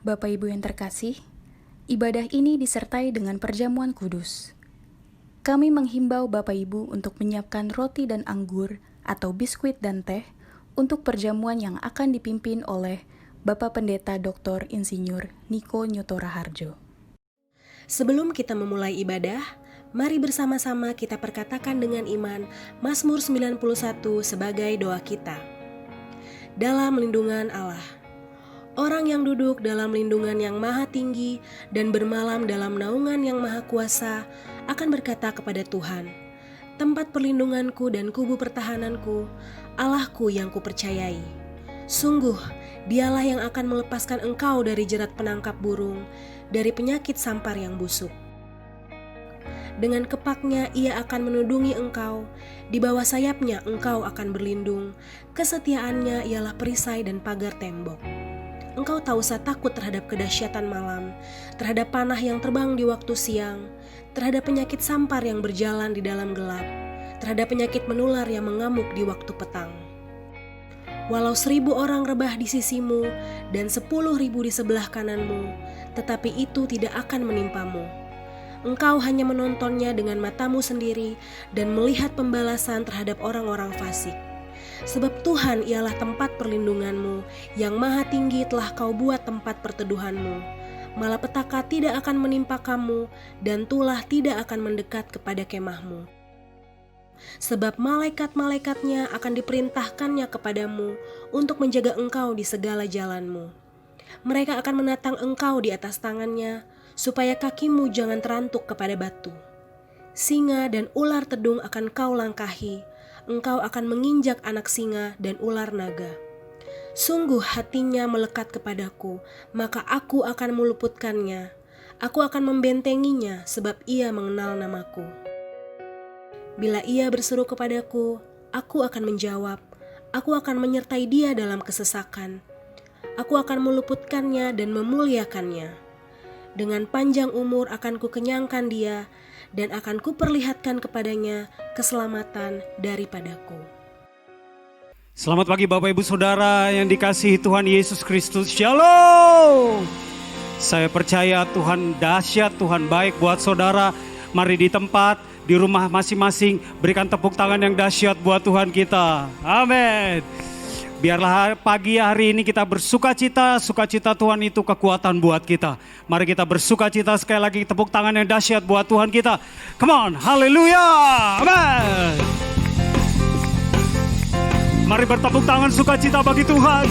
Bapak Ibu yang terkasih, ibadah ini disertai dengan perjamuan kudus. Kami menghimbau Bapak Ibu untuk menyiapkan roti dan anggur atau biskuit dan teh untuk perjamuan yang akan dipimpin oleh Bapak Pendeta Dr. Insinyur Niko Nyoto Raharjo. Sebelum kita memulai ibadah, mari bersama-sama kita perkatakan dengan iman Mazmur 91 sebagai doa kita. Dalam lindungan Allah. Orang yang duduk dalam lindungan yang maha tinggi dan bermalam dalam naungan yang maha kuasa akan berkata kepada Tuhan, tempat perlindunganku dan kubu pertahananku, Allahku yang kupercayai. Sungguh, dialah yang akan melepaskan engkau dari jerat penangkap burung, dari penyakit sampar yang busuk. Dengan kepaknya ia akan menudungi engkau, di bawah sayapnya engkau akan berlindung, kesetiaannya ialah perisai dan pagar tembok. Engkau tak usah takut terhadap kedahsyatan malam, terhadap panah yang terbang di waktu siang, terhadap penyakit sampar yang berjalan di dalam gelap, terhadap penyakit menular yang mengamuk di waktu petang. Walau 1.000 orang rebah di sisimu dan 10.000 di sebelah kananmu, tetapi itu tidak akan menimpamu. Engkau hanya menontonnya dengan matamu sendiri dan melihat pembalasan terhadap orang-orang fasik. Sebab Tuhan ialah tempat perlindunganmu, yang maha tinggi telah kau buat tempat perteduhanmu. Malapetaka tidak akan menimpa kamu, dan tulah tidak akan mendekat kepada kemahmu. Sebab malaikat-malaikatnya akan diperintahkannya kepadamu untuk menjaga engkau di segala jalanmu. Mereka akan menatang engkau di atas tangannya, supaya kakimu jangan terantuk kepada batu. Singa dan ular tedung akan kau langkahi, engkau akan menginjak anak singa dan ular naga. Sungguh hatinya melekat kepadaku, maka aku akan meluputkannya. Aku akan membentenginya sebab ia mengenal namaku. Bila ia berseru kepadaku, aku akan menjawab. Aku akan menyertai dia dalam kesesakan. Aku akan meluputkannya dan memuliakannya. Dengan panjang umur akan kukenyangkan dia, dan akan kuperlihatkan kepadanya keselamatan daripadaku. Selamat pagi Bapak Ibu Saudara yang dikasihi Tuhan Yesus Kristus. Shalom. Saya percaya Tuhan dahsyat, Tuhan baik buat saudara. Mari di tempat, di rumah masing-masing berikan tepuk tangan yang dahsyat buat Tuhan kita. Amin. Biarlah pagi hari ini kita bersukacita, sukacita Tuhan itu kekuatan buat kita. Mari kita bersukacita sekali lagi, tepuk tangan yang dahsyat buat Tuhan kita. Come on, haleluya, amin. Mari bertepuk tangan sukacita bagi Tuhan.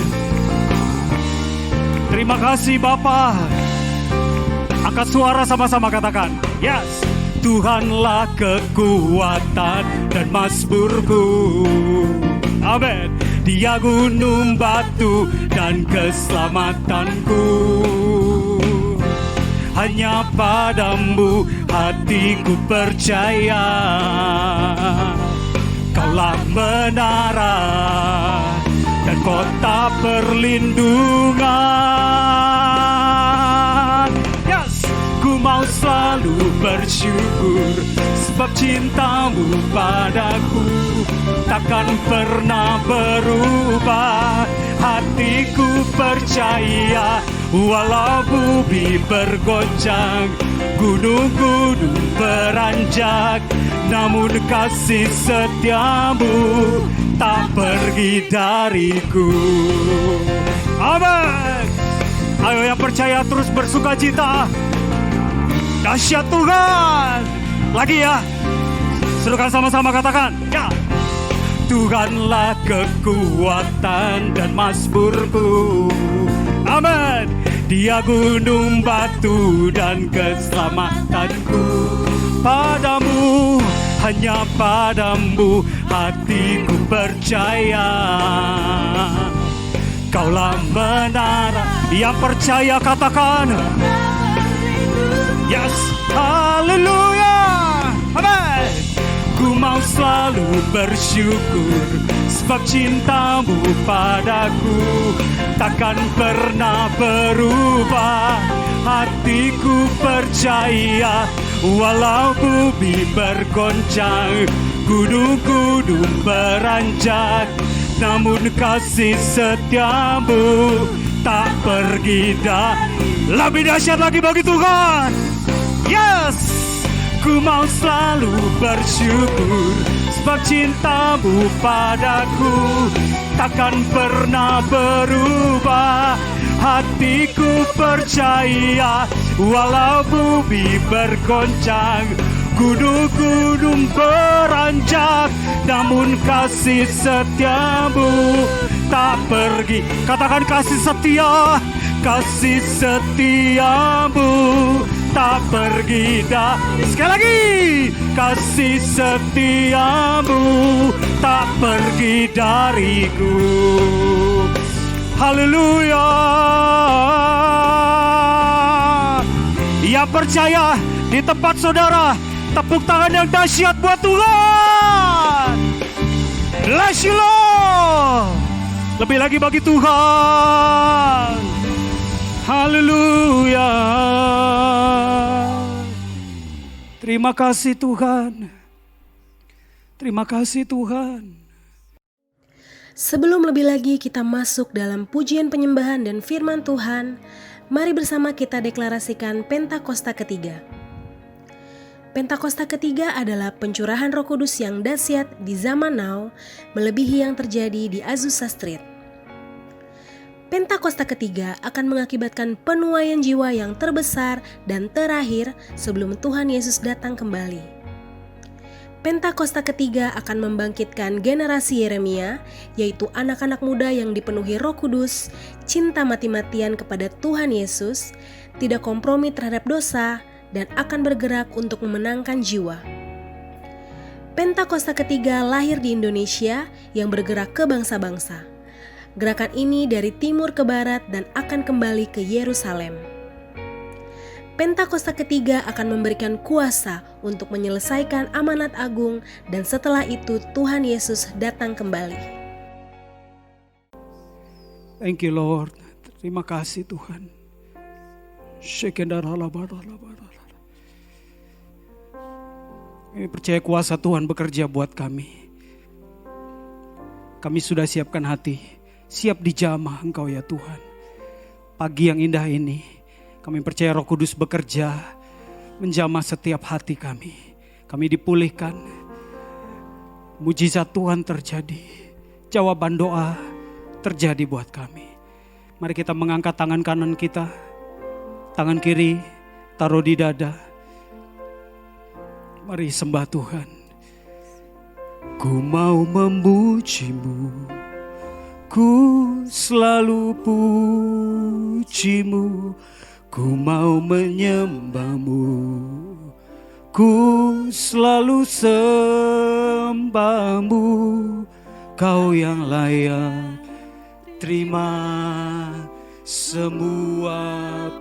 Terima kasih Bapa. Angkat suara sama-sama katakan, yes. Tuhanlah kekuatan dan mazmurku. Amin. Dia gunung batu dan keselamatanku. Hanya padamu hatiku percaya. Kaulah menara dan kota perlindungan. Yes, ku mau selalu bersyukur sebab cintamu padaku takkan pernah berubah. Hatiku percaya walau bumi bergoncang, gunung-gunung beranjak, namun kasih setiamu tak pergi dariku. Amin. Ayo yang percaya terus bersukacita. Dahsyat Tuhan. Lagi ya. Serukan sama-sama katakan, ya. Tuhanlah kekuatan dan mazmurku. Amin. Dia gunung batu dan keselamatanku. Padamu, hanya padamu hatiku percaya. Kaulah menara. Yang percaya katakan, yes, haleluya, amin. Ku mau selalu bersyukur sebab cintamu padaku takkan pernah berubah. Hatiku percaya walau bumi bergoncang, gunung-gunung beranjak, namun kasih setiamu tak pergi Lebih dahsyat lagi bagi Tuhan. Yes, ku mau selalu bersyukur, sebab cintamu padaku takkan pernah berubah. Hatiku percaya, walau bumi bergoncang, gunung-gunung beranjak, namun kasih setiamu tak pergi. Katakan kasih setia, kasih setiamu tak pergi sekali lagi, kasih setiamu tak pergi dariku. Haleluya. Ia percaya di tempat saudara, tepuk tangan yang dahsyat buat Tuhan. Bless you Lord. Lebih lagi bagi Tuhan. Haleluya. Terima kasih Tuhan. Terima kasih Tuhan. Sebelum lebih lagi kita masuk dalam pujian penyembahan dan firman Tuhan, mari bersama kita deklarasikan Pentakosta ketiga. Pentakosta ketiga adalah pencurahan Roh Kudus yang dahsyat di zaman now, melebihi yang terjadi di Azusa Street. Pentakosta ketiga akan mengakibatkan penuaian jiwa yang terbesar dan terakhir sebelum Tuhan Yesus datang kembali. Pentakosta ketiga akan membangkitkan generasi Yeremia, yaitu anak-anak muda yang dipenuhi Roh Kudus, cinta mati-matian kepada Tuhan Yesus, tidak kompromi terhadap dosa, dan akan bergerak untuk memenangkan jiwa. Pentakosta ketiga lahir di Indonesia yang bergerak ke bangsa-bangsa. Gerakan ini dari timur ke barat dan akan kembali ke Yerusalem. Pentakosta ketiga akan memberikan kuasa untuk menyelesaikan amanat agung dan setelah itu Tuhan Yesus datang kembali. Thank you Lord. Terima kasih Tuhan. Kami percaya kuasa Tuhan bekerja buat kami. Kami sudah siapkan hati, siap dijamah Engkau ya Tuhan. Pagi yang indah ini, kami percaya Roh Kudus bekerja, menjamah setiap hati kami. Kami dipulihkan, mujizat Tuhan terjadi, jawaban doa terjadi buat kami. Mari kita mengangkat tangan kanan kita, tangan kiri taruh di dada. Mari sembah Tuhan. Ku mau memujimu, ku selalu pujimu. Ku mau menyembahmu, ku selalu sembahmu. Kau yang layak terima semua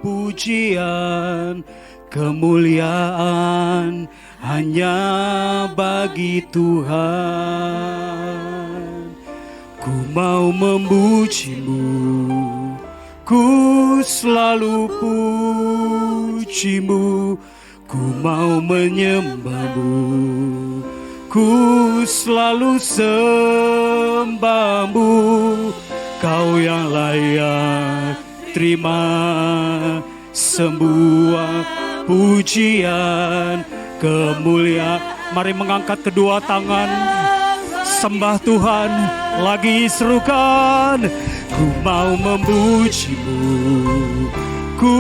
pujian, kemuliaan hanya bagi Tuhan. Ku mau memujimu, ku selalu pujimu. Ku mau menyembahmu, ku selalu sembahmu. Kau yang layak terima semua pujian, kemuliaan. Mari mengangkat kedua tangan, sembah Tuhan, lagi serukan. Ku mau memujimu, ku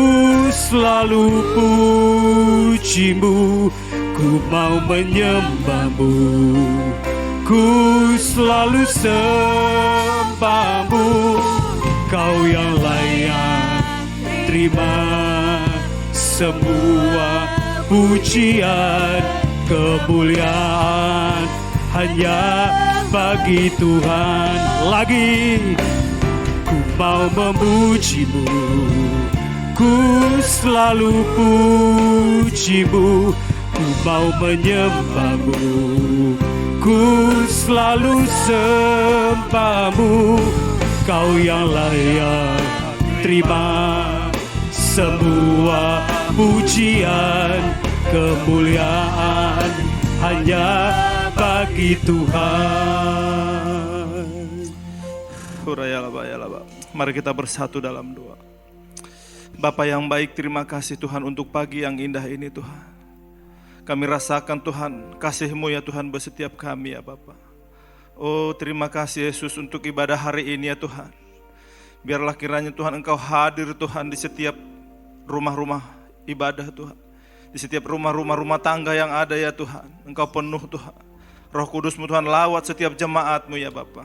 selalu pujimu. Ku mau menyembahmu, ku selalu sembahmu. Kau yang layak terima semua pujian, kemuliaan hanya bagi Tuhan. Lagi, ku mau memujimu, ku selalu pujimu. Ku mau menyembahmu, ku selalu sembahmu. Kau yang layak terima semua pujian, kemuliaan hanya bagi Tuhan. Mari kita bersatu dalam doa. Bapa yang baik, terima kasih Tuhan untuk pagi yang indah ini Tuhan. Kami rasakan Tuhan kasih-Mu ya Tuhan bersetiap kami ya Bapa. Oh terima kasih Yesus untuk ibadah hari ini ya Tuhan. Biarlah kiranya Tuhan Engkau hadir Tuhan di setiap rumah-rumah ibadah Tuhan. Di setiap rumah tangga yang ada ya Tuhan. Engkau penuh Tuhan. Roh Kudus-Mu Tuhan lawat setiap jemaat-Mu ya Bapa.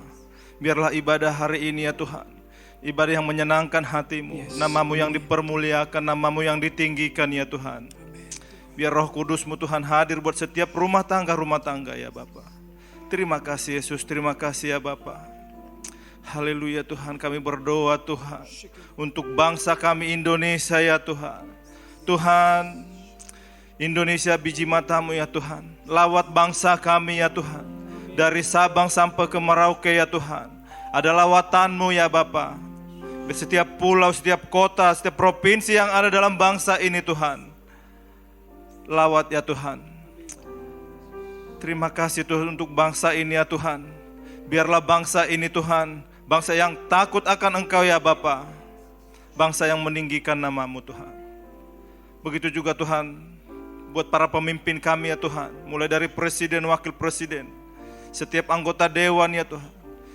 Biarlah ibadah hari ini ya Tuhan, ibadah yang menyenangkan hati-Mu, nama-Mu yang dipermuliakan, nama-Mu yang ditinggikan ya Tuhan. Biar Roh Kudus-Mu Tuhan hadir buat setiap rumah tangga ya Bapa. Terima kasih Yesus, terima kasih ya Bapa. Haleluya Tuhan, kami berdoa Tuhan untuk bangsa kami Indonesia ya Tuhan. Tuhan, Indonesia biji mata-Mu ya Tuhan. Lawat bangsa kami ya Tuhan. Dari Sabang sampai ke Merauke ya Tuhan. Ada lawatan-Mu ya Bapa. Di setiap pulau, setiap kota, setiap provinsi yang ada dalam bangsa ini Tuhan. Lawat ya Tuhan. Terima kasih Tuhan untuk bangsa ini ya Tuhan. Biarlah bangsa ini Tuhan, bangsa yang takut akan Engkau ya Bapa. Bangsa yang meninggikan nama-Mu Tuhan. Begitu juga Tuhan buat para pemimpin kami ya Tuhan. Mulai dari presiden, wakil presiden, setiap anggota dewan ya Tuhan,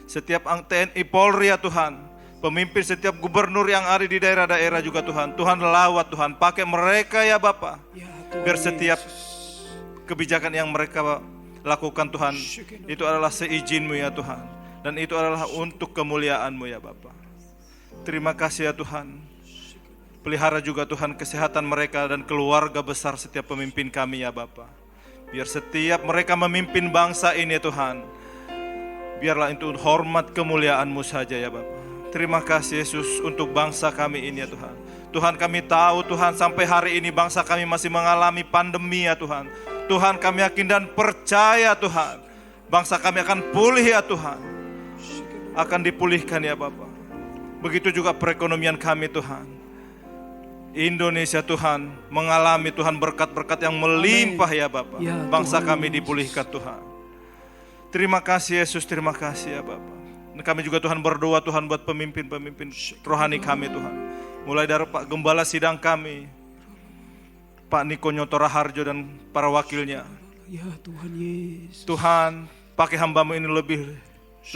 setiap TNI Polri ya Tuhan, pemimpin setiap gubernur yang ada di daerah-daerah juga Tuhan. Tuhan lawat Tuhan, pakai mereka ya Bapa. Biar setiap kebijakan yang mereka lakukan Tuhan, itu adalah seizin-Mu ya Tuhan. Dan itu adalah untuk kemuliaan-Mu ya Bapa. Terima kasih ya Tuhan. Pelihara juga Tuhan kesehatan mereka dan keluarga besar setiap pemimpin kami ya Bapa. Biar setiap mereka memimpin bangsa ini Tuhan, biarlah itu hormat kemuliaan-Mu saja ya Bapa. Terima kasih Yesus untuk bangsa kami ini ya Tuhan. Tuhan kami tahu Tuhan sampai hari ini bangsa kami masih mengalami pandemi ya Tuhan. Tuhan kami yakin dan percaya Tuhan, bangsa kami akan pulih ya Tuhan. Akan dipulihkan ya Bapa. Begitu juga perekonomian kami Tuhan. Indonesia Tuhan mengalami Tuhan berkat-berkat yang melimpah ya Bapa. Bangsa kami dipulihkan Tuhan. Terima kasih Yesus, terima kasih ya Bapa. Dan kami juga Tuhan berdoa Tuhan buat pemimpin-pemimpin rohani kami Tuhan. Mulai dari Pak Gembala sidang kami, Pak Niko Nyoto Raharjo dan para wakilnya. Ya Tuhan Yesus. Tuhan, pakai hamba-Mu ini lebih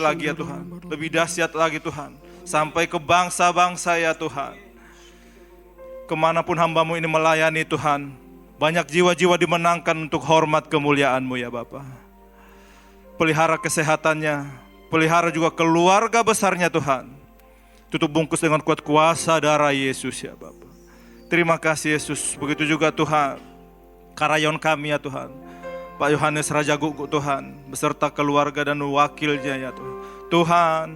lagi ya Tuhan. Lebih dahsyat lagi Tuhan. Sampai ke bangsa-bangsa ya Tuhan. Kemanapun hamba-Mu ini melayani Tuhan, banyak jiwa-jiwa dimenangkan untuk hormat kemuliaan-Mu ya Bapa. Pelihara kesehatannya, pelihara juga keluarga besarnya Tuhan. Tutup bungkus dengan kuat kuasa darah Yesus ya Bapa. Terima kasih Yesus. Begitu juga Tuhan, karayon kami ya Tuhan, Pak Yohanes Raja Gugu Tuhan, beserta keluarga dan wakilnya ya Tuhan. Tuhan,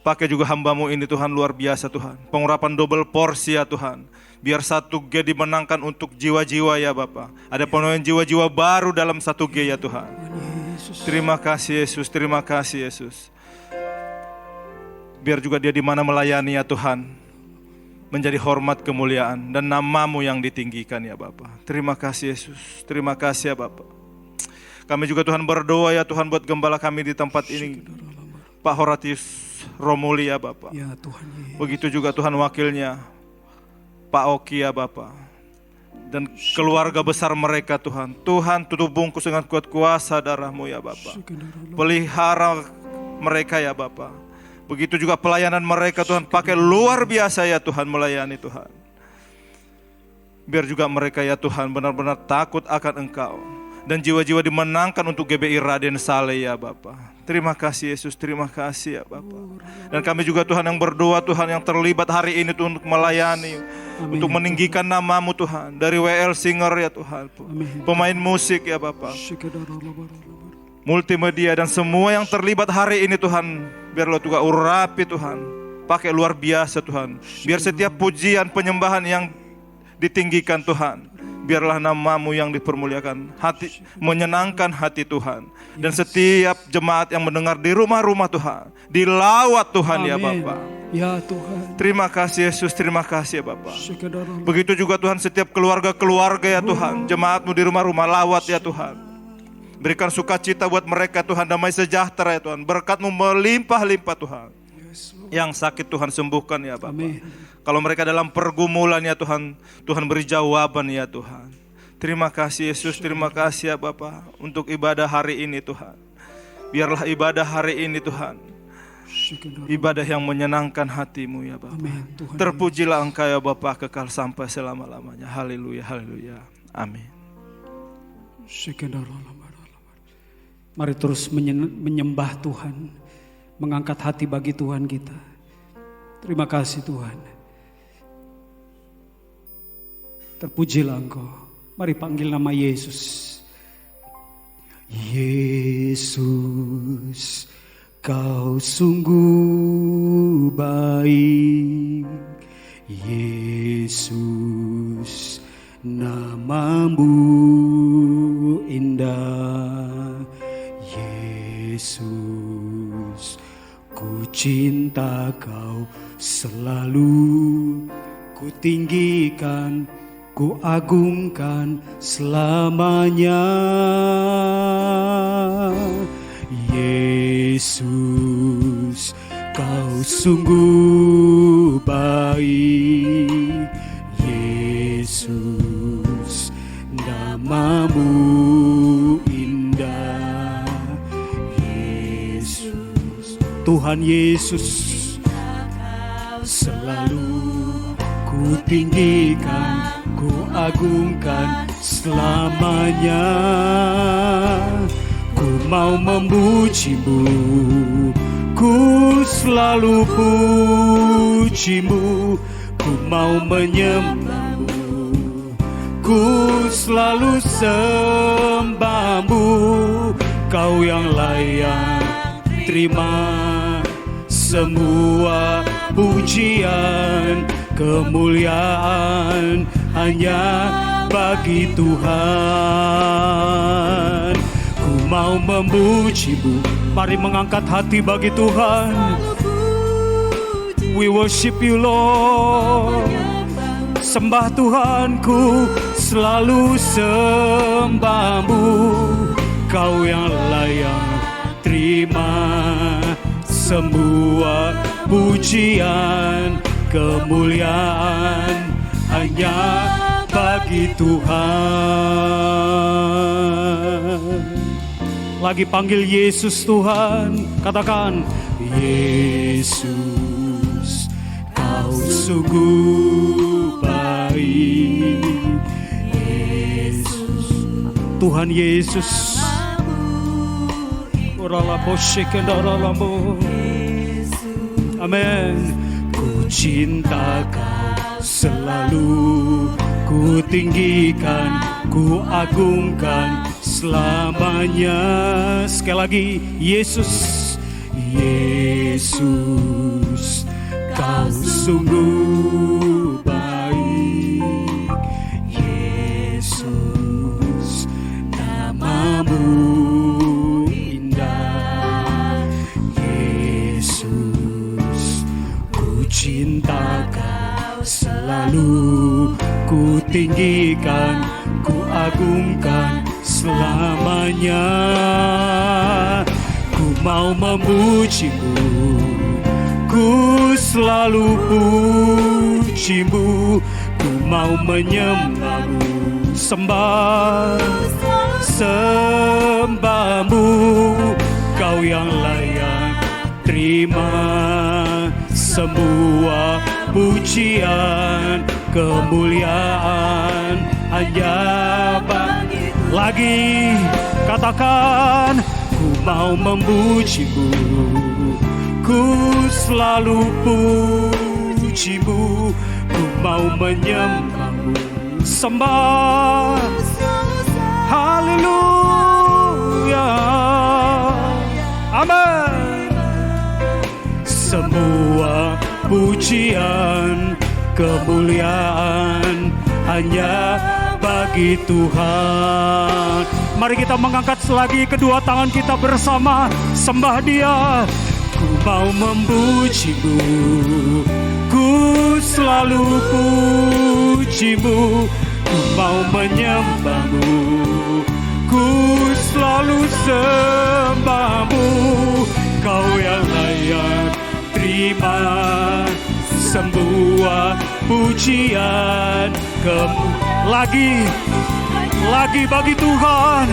pakai juga hamba-Mu ini Tuhan luar biasa Tuhan. Pengurapan double porsi ya Tuhan. Biar 1G dimenangkan untuk jiwa-jiwa ya Bapa. Ada penuhan jiwa-jiwa baru dalam 1G ya Tuhan. Terima kasih Yesus, terima kasih Yesus. Biar juga dia di mana melayani ya Tuhan, menjadi hormat kemuliaan dan nama-Mu yang ditinggikan ya Bapa. Terima kasih Yesus, terima kasih ya Bapa. Kami juga Tuhan berdoa ya Tuhan buat gembala kami di tempat ini, Pak Horatius Romuli ya Bapa. Ya Tuhan Yesus. Begitu juga Tuhan wakilnya, Pak Oki ya Bapa. Dan keluarga besar mereka Tuhan. Tuhan tutup bungkus dengan kuat kuasa darah-Mu ya Bapa. Pelihara mereka ya Bapa. Begitu juga pelayanan mereka Tuhan, pakai luar biasa ya Tuhan melayani Tuhan. Biar juga mereka ya Tuhan benar-benar takut akan Engkau. Dan jiwa-jiwa dimenangkan untuk GBI Raden Saleh ya Bapa. Terima kasih Yesus, terima kasih ya Bapa. Dan kami juga Tuhan yang berdoa Tuhan yang terlibat hari ini Tuhan untuk melayani. Amin. Untuk meninggikan nama-Mu Tuhan. Dari WL Singer ya Tuhan. Amin. Pemain musik ya Bapa. Multimedia dan semua yang terlibat hari ini Tuhan, biarlah juga urapi Tuhan, pakai luar biasa Tuhan. Biar setiap pujian penyembahan yang ditinggikan Tuhan, biarlah nama-Mu yang dipermuliakan, hati menyenangkan hati Tuhan. Dan setiap jemaat yang mendengar di rumah-rumah Tuhan, dilawat Tuhan. Amin. Ya Bapa. Ya Tuhan. Terima kasih Yesus, terima kasih ya Bapa. Begitu juga Tuhan setiap keluarga-keluarga ya Tuhan, jemaat-Mu di rumah-rumah lawat ya Tuhan. Berikan sukacita buat mereka Tuhan, damai sejahtera ya Tuhan. Berkat-Mu melimpah-limpah Tuhan. Yang sakit Tuhan sembuhkan ya Bapa. Amin. Kalau mereka dalam pergumulan ya Tuhan, Tuhan beri jawaban ya Tuhan. Terima kasih Yesus, terima kasih ya Bapa untuk ibadah hari ini Tuhan. Biarlah ibadah hari ini Tuhan, ibadah yang menyenangkan hatimu ya Bapa. Amin, Tuhan. Terpujilah Engkau ya Bapa kekal sampai selama-lamanya. Haleluya, haleluya. Amin. Mari terus menyembah Tuhan, mengangkat hati bagi Tuhan kita. Terima kasih Tuhan. Terpujilah Engkau. Mari panggil nama Yesus. Yesus, Kau sungguh baik. Yesus, namamu indah. Yesus, ku cinta Kau selalu, ku tinggikan, ku agungkan selamanya. Yesus, Kau sungguh baik. Yesus, namamu indah. Yesus, Tuhan Yesus, selalu ku tinggikan, ku agungkan selamanya. Ku mau memujimu, ku selalu pujimu. Ku mau menyembahmu, ku selalu sembahmu. Kau yang layak terima semua pujian, kemuliaan hanya bagi Tuhan. Ku mau memujimu, mari mengangkat hati bagi Tuhan. We worship you Lord. Sembah Tuhanku, selalu sembahmu. Kau yang layak terima semua pujian, kemuliaan hanya bagi Tuhan. Lagi panggil Yesus Tuhan, katakan Yesus, Kau sungguh baik. Yesus, Tuhan Yesus, amin. Ku cinta Kau selalu, ku tinggikan, ku agungkan selamanya. Sekali lagi, Yesus, Yesus, Kau sungguh baik. Yesus, namamu indah. Yesus, ku cinta Kau selalu, ku tinggikan, ku agungkan selamanya. Ku mau memujimu, ku selalu pujimu. Ku mau menyembahmu, sembahmu. Kau yang layak terima semua pujian, kemuliaan hanya bagi. Lagi katakan, ku mau memujimu, ku selalu pujimu. Ku mau menyembahmu, sembah. Haleluya, amin. Semua pujian, kemuliaan hanya bagi Tuhan. Mari kita mengangkat lagi kedua tangan kita bersama, sembah Dia. Ku mau memujimu, ku selalu pujimu. Ku mau menyembahmu, ku selalu sembahmu. Kau yang layak terima semua pujian lagi bagi Tuhan.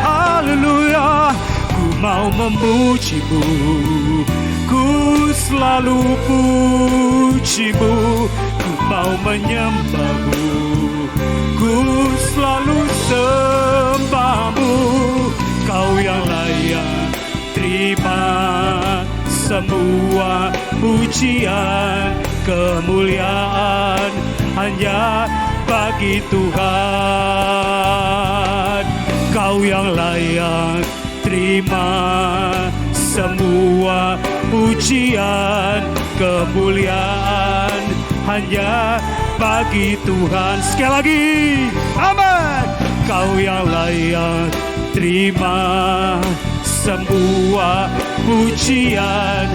Haleluya, ku mau memujimu, ku selalu pujimu, ku mau menyembahmu, ku selalu sembahmu. Kau yang layak terima semua pujian, kemuliaan hanya bagi Tuhan. Kau yang layak terima semua pujian, kemuliaan hanya bagi Tuhan. Sekali lagi, amin. Kau yang layak terima semua pujian,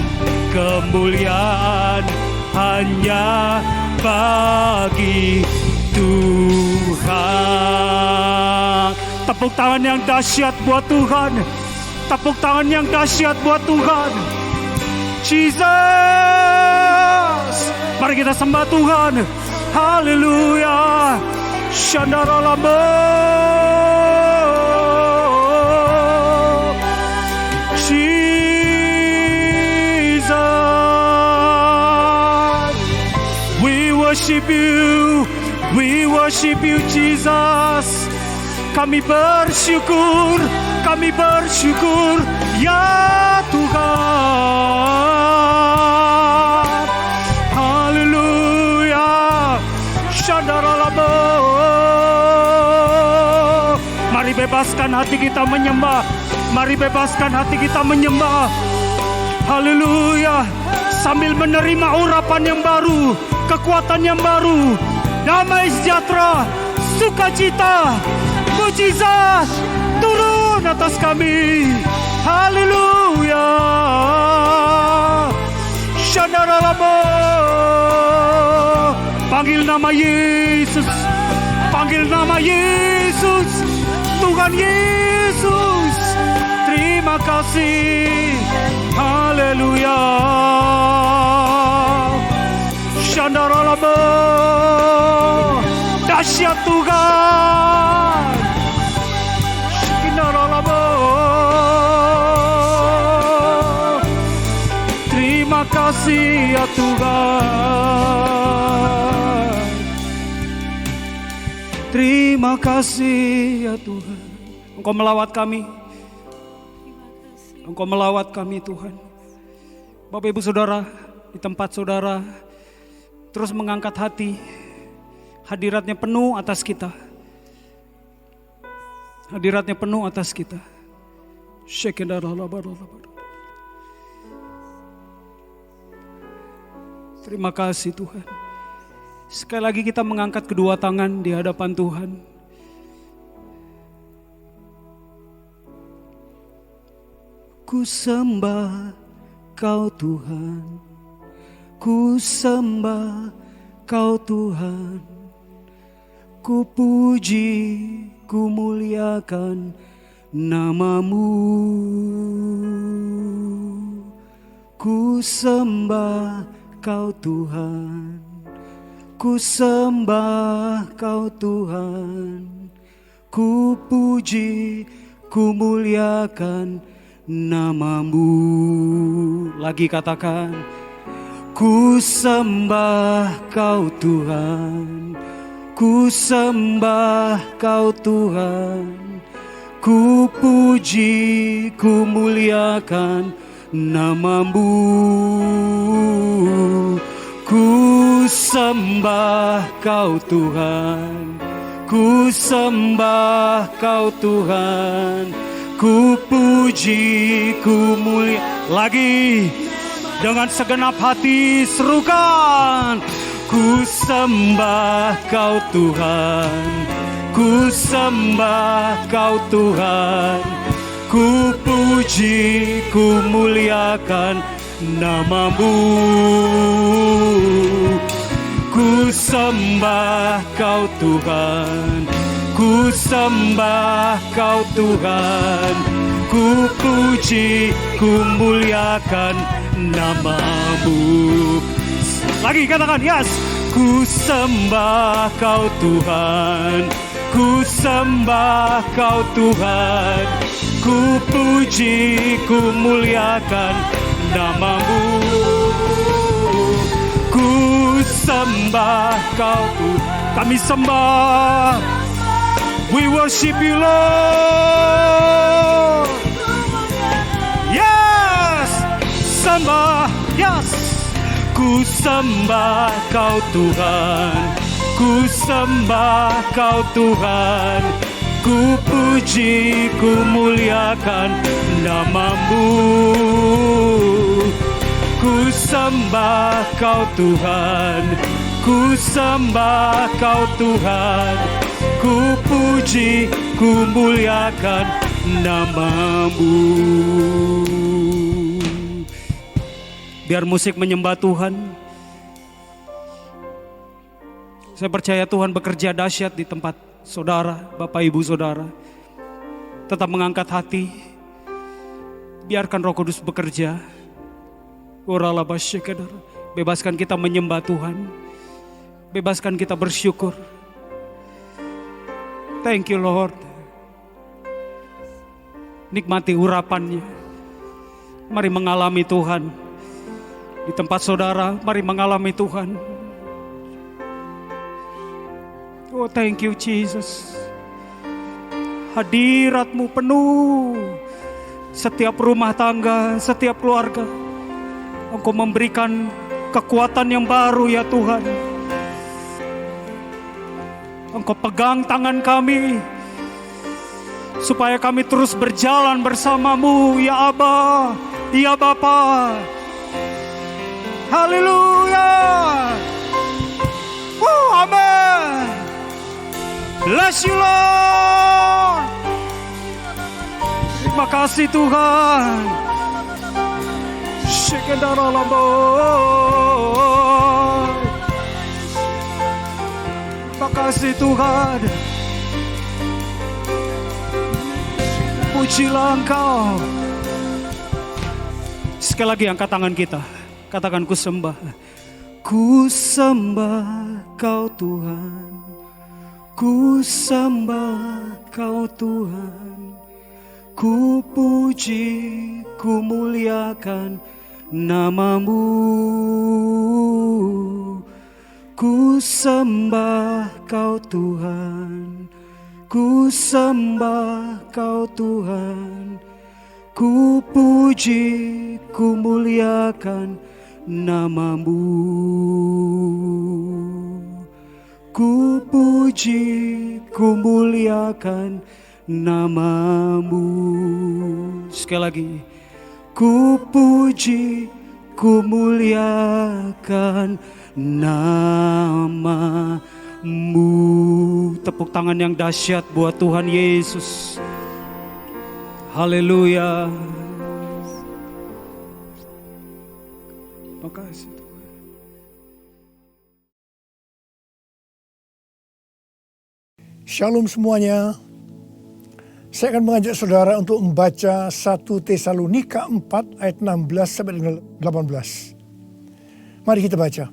kemuliaan hanya bagi Tuhan. Tepuk tangan yang dahsyat buat Tuhan. Tepuk tangan yang dahsyat buat Tuhan. Jesus. Mari kita sembah Tuhan. Haleluya. Shandaralamo. Jesus. We worship you Jesus. Kami bersyukur ya Tuhan. Haleluya. Shandaralamo. Mari bebaskan hati kita menyembah. Mari bebaskan hati kita menyembah. Haleluya. Sambil menerima urapan yang baru, kekuatan yang baru, damai sejahtera, sukacita, mujizat turun atas kami. Haleluya. Shandaralamo. Panggil nama Yesus. Panggil nama Yesus. Tuhan Yesus. Terima kasih. Haleluya. Shandaralamo. Dahsyat Tuhan. Shandaralamo. Terima kasih ya Tuhan. Terima kasih ya Tuhan. Engkau melawat kami. Engkau melawat kami Tuhan. Bapak Ibu Saudara, di tempat saudara terus mengangkat hati. Hadiratnya penuh atas kita. Hadiratnya penuh atas kita. Terima kasih Tuhan. Sekali lagi kita mengangkat kedua tangan di hadapan Tuhan. Ku sembah Kau Tuhan, ku sembah Kau Tuhan, ku puji, ku muliakan nama-Mu. Ku sembah Kau Tuhan, ku sembah Kau Tuhan, ku puji, ku muliakan nama-Mu. Lagi katakan, ku sembah Kau Tuhan, ku sembah Kau Tuhan, ku puji, ku muliakan nama-Mu. Ku sembah Kau Tuhan, ku sembah Kau Tuhan, ku puji, ku mulia. Lagi dengan segenap hati serukan, ku sembah Kau Tuhan, ku sembah Kau Tuhan, ku puji, ku muliakan nama-Mu. Ku sembah Kau Tuhan, ku sembah Kau Tuhan, ku puji, ku muliakan namamu. Lagi katakan, yes. Ku sembah kau Tuhan, ku sembah kau Tuhan, ku puji, ku muliakan namamu. Ku sembah kau Tuhan, kami sembah. We worship you, Lord. Yes, sembah, yes. Ku sembah kau Tuhan, ku sembah kau Tuhan, ku puji, ku muliakan namamu. Ku sembah kau Tuhan, ku sembah kau Tuhan, ku puji, ku muliakan namamu. Biar musik menyembah Tuhan. Saya percaya Tuhan bekerja dahsyat di tempat saudara, Bapak Ibu Saudara. Tetap mengangkat hati. Biarkan Roh Kudus bekerja. Bebaskan kita menyembah Tuhan. Bebaskan kita bersyukur. Thank you Lord. Nikmati urapannya. Mari mengalami Tuhan. Di tempat saudara, mari mengalami Tuhan. Oh, thank you Jesus. Hadirat-Mu penuh setiap rumah tangga, setiap keluarga. Engkau memberikan kekuatan yang baru ya Tuhan. Engkau pegang tangan kami supaya kami terus berjalan bersama-Mu ya Aba, ya Bapa. Haleluya. Amen. Bless you Lord. Terima kasih Tuhan. Terima kasih Tuhan. Pujilah Engkau. Sekali lagi angkat tangan kita. Katakan ku sembah. Ku sembah kau Tuhan. Ku sembah kau Tuhan. Ku puji, ku muliakan namamu. Ku sembah kau Tuhan. Ku sembah kau Tuhan. Ku puji, ku muliakan namamu. Ku puji, ku muliakan namamu. Sekali lagi. Ku puji, ku muliakan namamu. Tepuk tangan yang dahsyat buat Tuhan Yesus. Haleluya. Terima kasih Tuhan. Shalom semuanya. Saya akan mengajak saudara untuk membaca 1 Tesalonika 4 ayat 16 sampai dengan 18. Mari kita baca.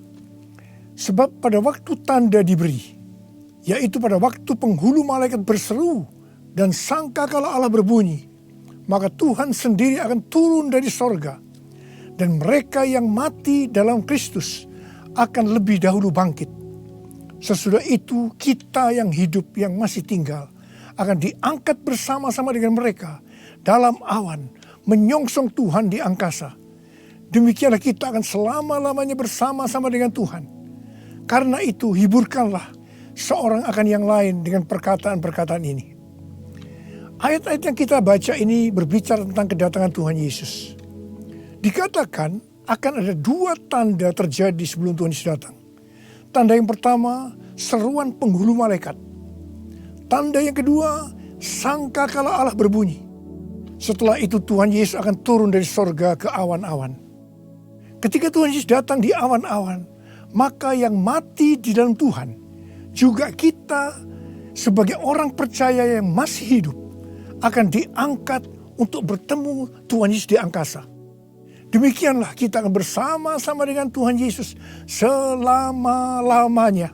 Sebab pada waktu tanda diberi, yaitu pada waktu penghulu malaikat berseru dan sangkakala Allah berbunyi, maka Tuhan sendiri akan turun dari sorga, dan mereka yang mati dalam Kristus akan lebih dahulu bangkit. Sesudah itu kita yang hidup yang masih tinggal akan diangkat bersama-sama dengan mereka dalam awan, menyongsong Tuhan di angkasa. Demikianlah kita akan selama-lamanya bersama-sama dengan Tuhan. Karena itu hiburkanlah seorang akan yang lain dengan perkataan-perkataan ini. Ayat-ayat yang kita baca ini berbicara tentang kedatangan Tuhan Yesus. Dikatakan akan ada 2 tanda terjadi sebelum Tuhan Yesus datang. Tanda yang pertama, seruan penghulu malaikat. Tanda yang kedua, sangkakala Allah berbunyi. Setelah itu Tuhan Yesus akan turun dari sorga ke awan-awan. Ketika Tuhan Yesus datang di awan-awan, maka yang mati di dalam Tuhan, juga kita sebagai orang percaya yang masih hidup, akan diangkat untuk bertemu Tuhan Yesus di angkasa. Demikianlah kita akan bersama-sama dengan Tuhan Yesus selama-lamanya.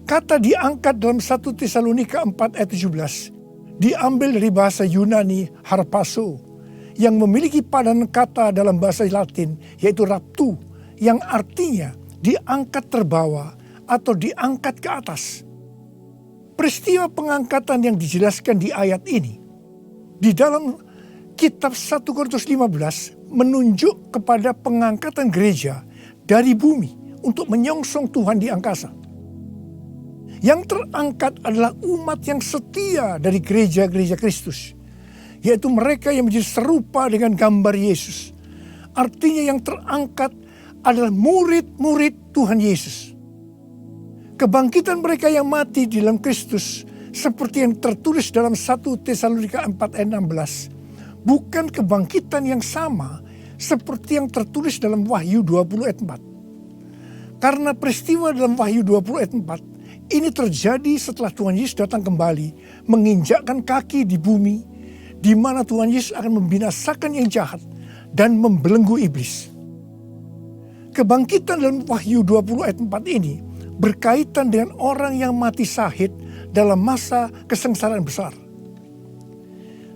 Kata diangkat dalam 1 Tesalonika 4 ayat 17 diambil dari bahasa Yunani harpazo yang memiliki padanan kata dalam bahasa Latin yaitu raptu, yang artinya diangkat terbawa atau diangkat ke atas. Peristiwa pengangkatan yang dijelaskan di ayat ini di dalam kitab 1 Korintus 15 menunjuk kepada pengangkatan gereja dari bumi untuk menyongsong Tuhan di angkasa. Yang terangkat adalah umat yang setia dari gereja-gereja Kristus, yaitu mereka yang menjadi serupa dengan gambar Yesus. Artinya yang terangkat adalah murid-murid Tuhan Yesus. Kebangkitan mereka yang mati di dalam Kristus seperti yang tertulis dalam 1 Tesalonika 4 ayat 16 bukan kebangkitan yang sama seperti yang tertulis dalam Wahyu 20 ayat 4. Karena peristiwa dalam Wahyu 20 ayat 4 ini terjadi setelah Tuhan Yesus datang kembali menginjakkan kaki di bumi, di mana Tuhan Yesus akan membinasakan yang jahat dan membelenggu iblis. Kebangkitan dalam Wahyu 20 ayat 4 ini berkaitan dengan orang yang mati syahid dalam masa kesengsaraan besar.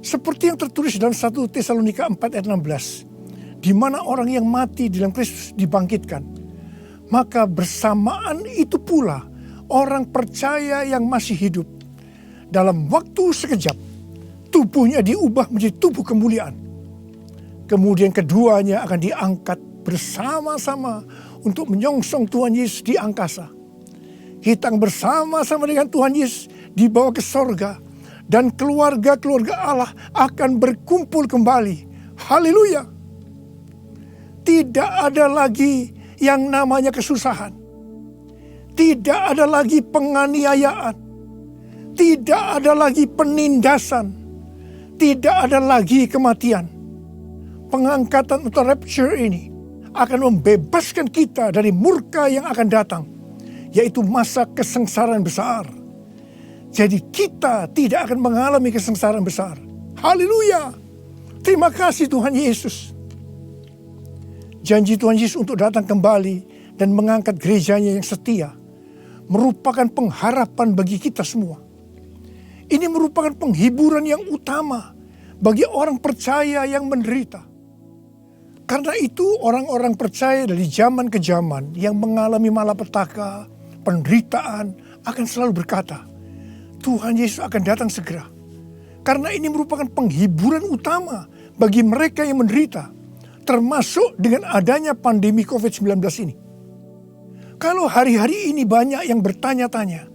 Seperti yang tertulis dalam 1 Tesalonika 4 ayat 16, di mana orang yang mati di dalam Kristus dibangkitkan. Maka bersamaan itu pula orang percaya yang masih hidup dalam waktu sekejap tubuhnya diubah menjadi tubuh kemuliaan. Kemudian keduanya akan diangkat bersama-sama untuk menyongsong Tuhan Yesus di angkasa. Kita akan bersama-sama dengan Tuhan Yesus dibawa ke sorga dan keluarga-keluarga Allah akan berkumpul kembali. Haleluya. Tidak ada lagi yang namanya kesusahan. Tidak ada lagi penganiayaan. Tidak ada lagi penindasan. Tidak ada lagi kematian. Pengangkatan atau rapture ini akan membebaskan kita dari murka yang akan datang, yaitu masa kesengsaraan besar. Jadi kita tidak akan mengalami kesengsaraan besar. Haleluya. Terima kasih Tuhan Yesus. Janji Tuhan Yesus untuk datang kembali dan mengangkat gerejanya yang setia merupakan pengharapan bagi kita semua. Ini merupakan penghiburan yang utama bagi orang percaya yang menderita. Karena itu orang-orang percaya dari zaman ke zaman yang mengalami malapetaka, penderitaan akan selalu berkata, Tuhan Yesus akan datang segera. Karena ini merupakan penghiburan utama bagi mereka yang menderita, termasuk dengan adanya pandemi COVID-19 ini. Kalau hari-hari ini banyak yang bertanya-tanya,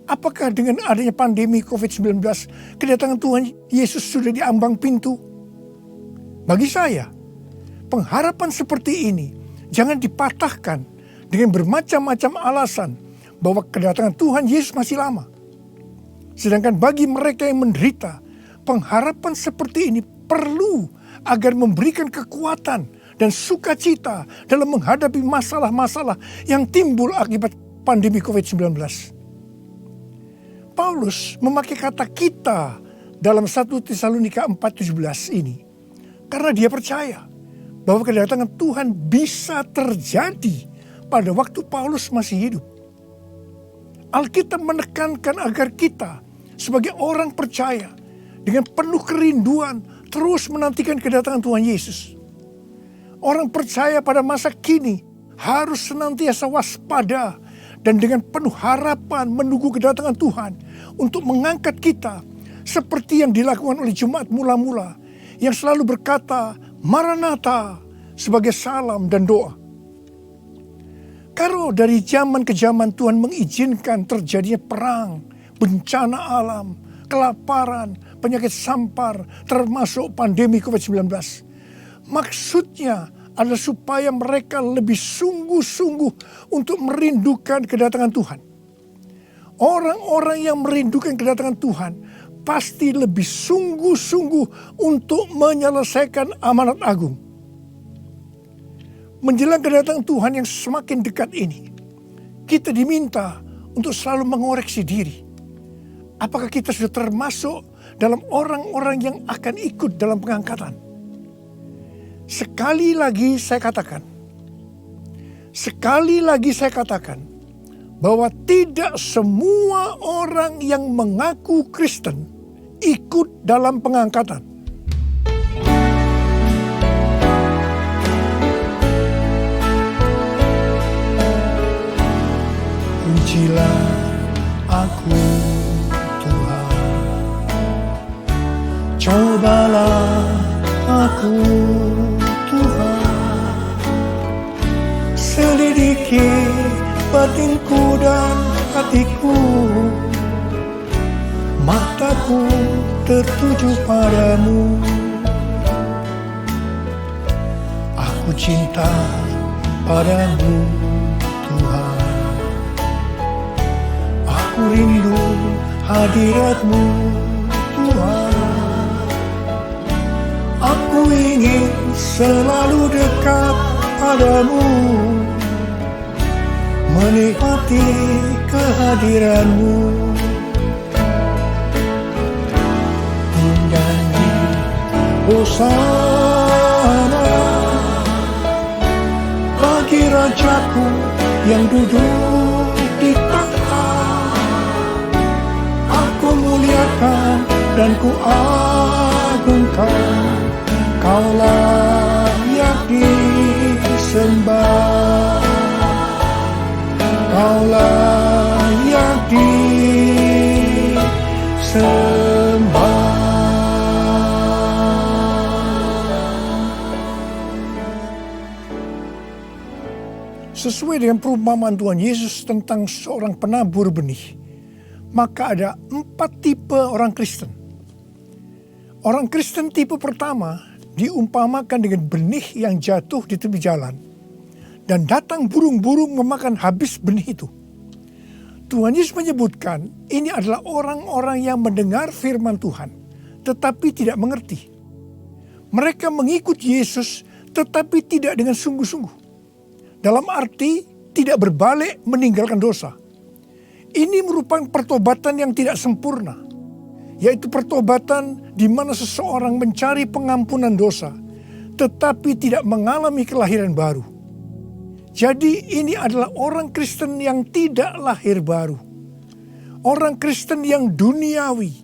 apakah dengan adanya pandemi COVID-19 kedatangan Tuhan Yesus sudah di ambang pintu? Bagi saya, pengharapan seperti ini jangan dipatahkan dengan bermacam-macam alasan bahwa kedatangan Tuhan Yesus masih lama. Sedangkan bagi mereka yang menderita, pengharapan seperti ini perlu agar memberikan kekuatan dan sukacita dalam menghadapi masalah-masalah yang timbul akibat pandemi COVID-19. Paulus memakai kata kita dalam 1 Tesalonika 4:17 ini karena dia percaya bahwa kedatangan Tuhan bisa terjadi pada waktu Paulus masih hidup. Alkitab menekankan agar kita sebagai orang percaya dengan penuh kerinduan terus menantikan kedatangan Tuhan Yesus. Orang percaya pada masa kini harus senantiasa waspada dan dengan penuh harapan menunggu kedatangan Tuhan untuk mengangkat kita seperti yang dilakukan oleh jemaat mula-mula yang selalu berkata Maranatha sebagai salam dan doa. Kalau dari zaman ke zaman Tuhan mengizinkan terjadinya perang, bencana alam, kelaparan, penyakit sampar, termasuk pandemi COVID-19. Maksudnya adalah supaya mereka lebih sungguh-sungguh untuk merindukan kedatangan Tuhan. Orang-orang yang merindukan kedatangan Tuhan pasti lebih sungguh-sungguh untuk menyelesaikan amanat agung. Menjelang kedatangan Tuhan yang semakin dekat ini, kita diminta untuk selalu mengoreksi diri. Apakah kita sudah termasuk dalam orang-orang yang akan ikut dalam pengangkatan? Sekali lagi saya katakan, bahwa tidak semua orang yang mengaku Kristen ikut dalam pengangkatan. Pujilah aku Tuhan, cobalah aku Tuhan, selidiki batinku dan hatiku, mataku tertuju padamu. Aku cinta padamu Tuhan, aku rindu hadirat-Mu Tuhan. Aku ingin selalu dekat padamu, menikmati kehadiran-Mu. Menyanyi hosana bagi Rajaku yang duduk di tahta. Aku muliakan dan ku agungkan, Kau layak disembah, Kau layak disembah. Sesuai dengan perumpamaan Tuhan Yesus tentang seorang penabur benih, maka ada 4 tipe orang Kristen. Orang Kristen tipe pertama diumpamakan dengan benih yang jatuh di tepi jalan, dan datang burung-burung memakan habis benih itu. Tuhan Yesus menyebutkan ini adalah orang-orang yang mendengar firman Tuhan, tetapi tidak mengerti. Mereka mengikut Yesus, tetapi tidak dengan sungguh-sungguh. Dalam arti tidak berbalik meninggalkan dosa. Ini merupakan pertobatan yang tidak sempurna, yaitu pertobatan di mana seseorang mencari pengampunan dosa, tetapi tidak mengalami kelahiran baru. Jadi ini adalah orang Kristen yang tidak lahir baru. Orang Kristen yang duniawi.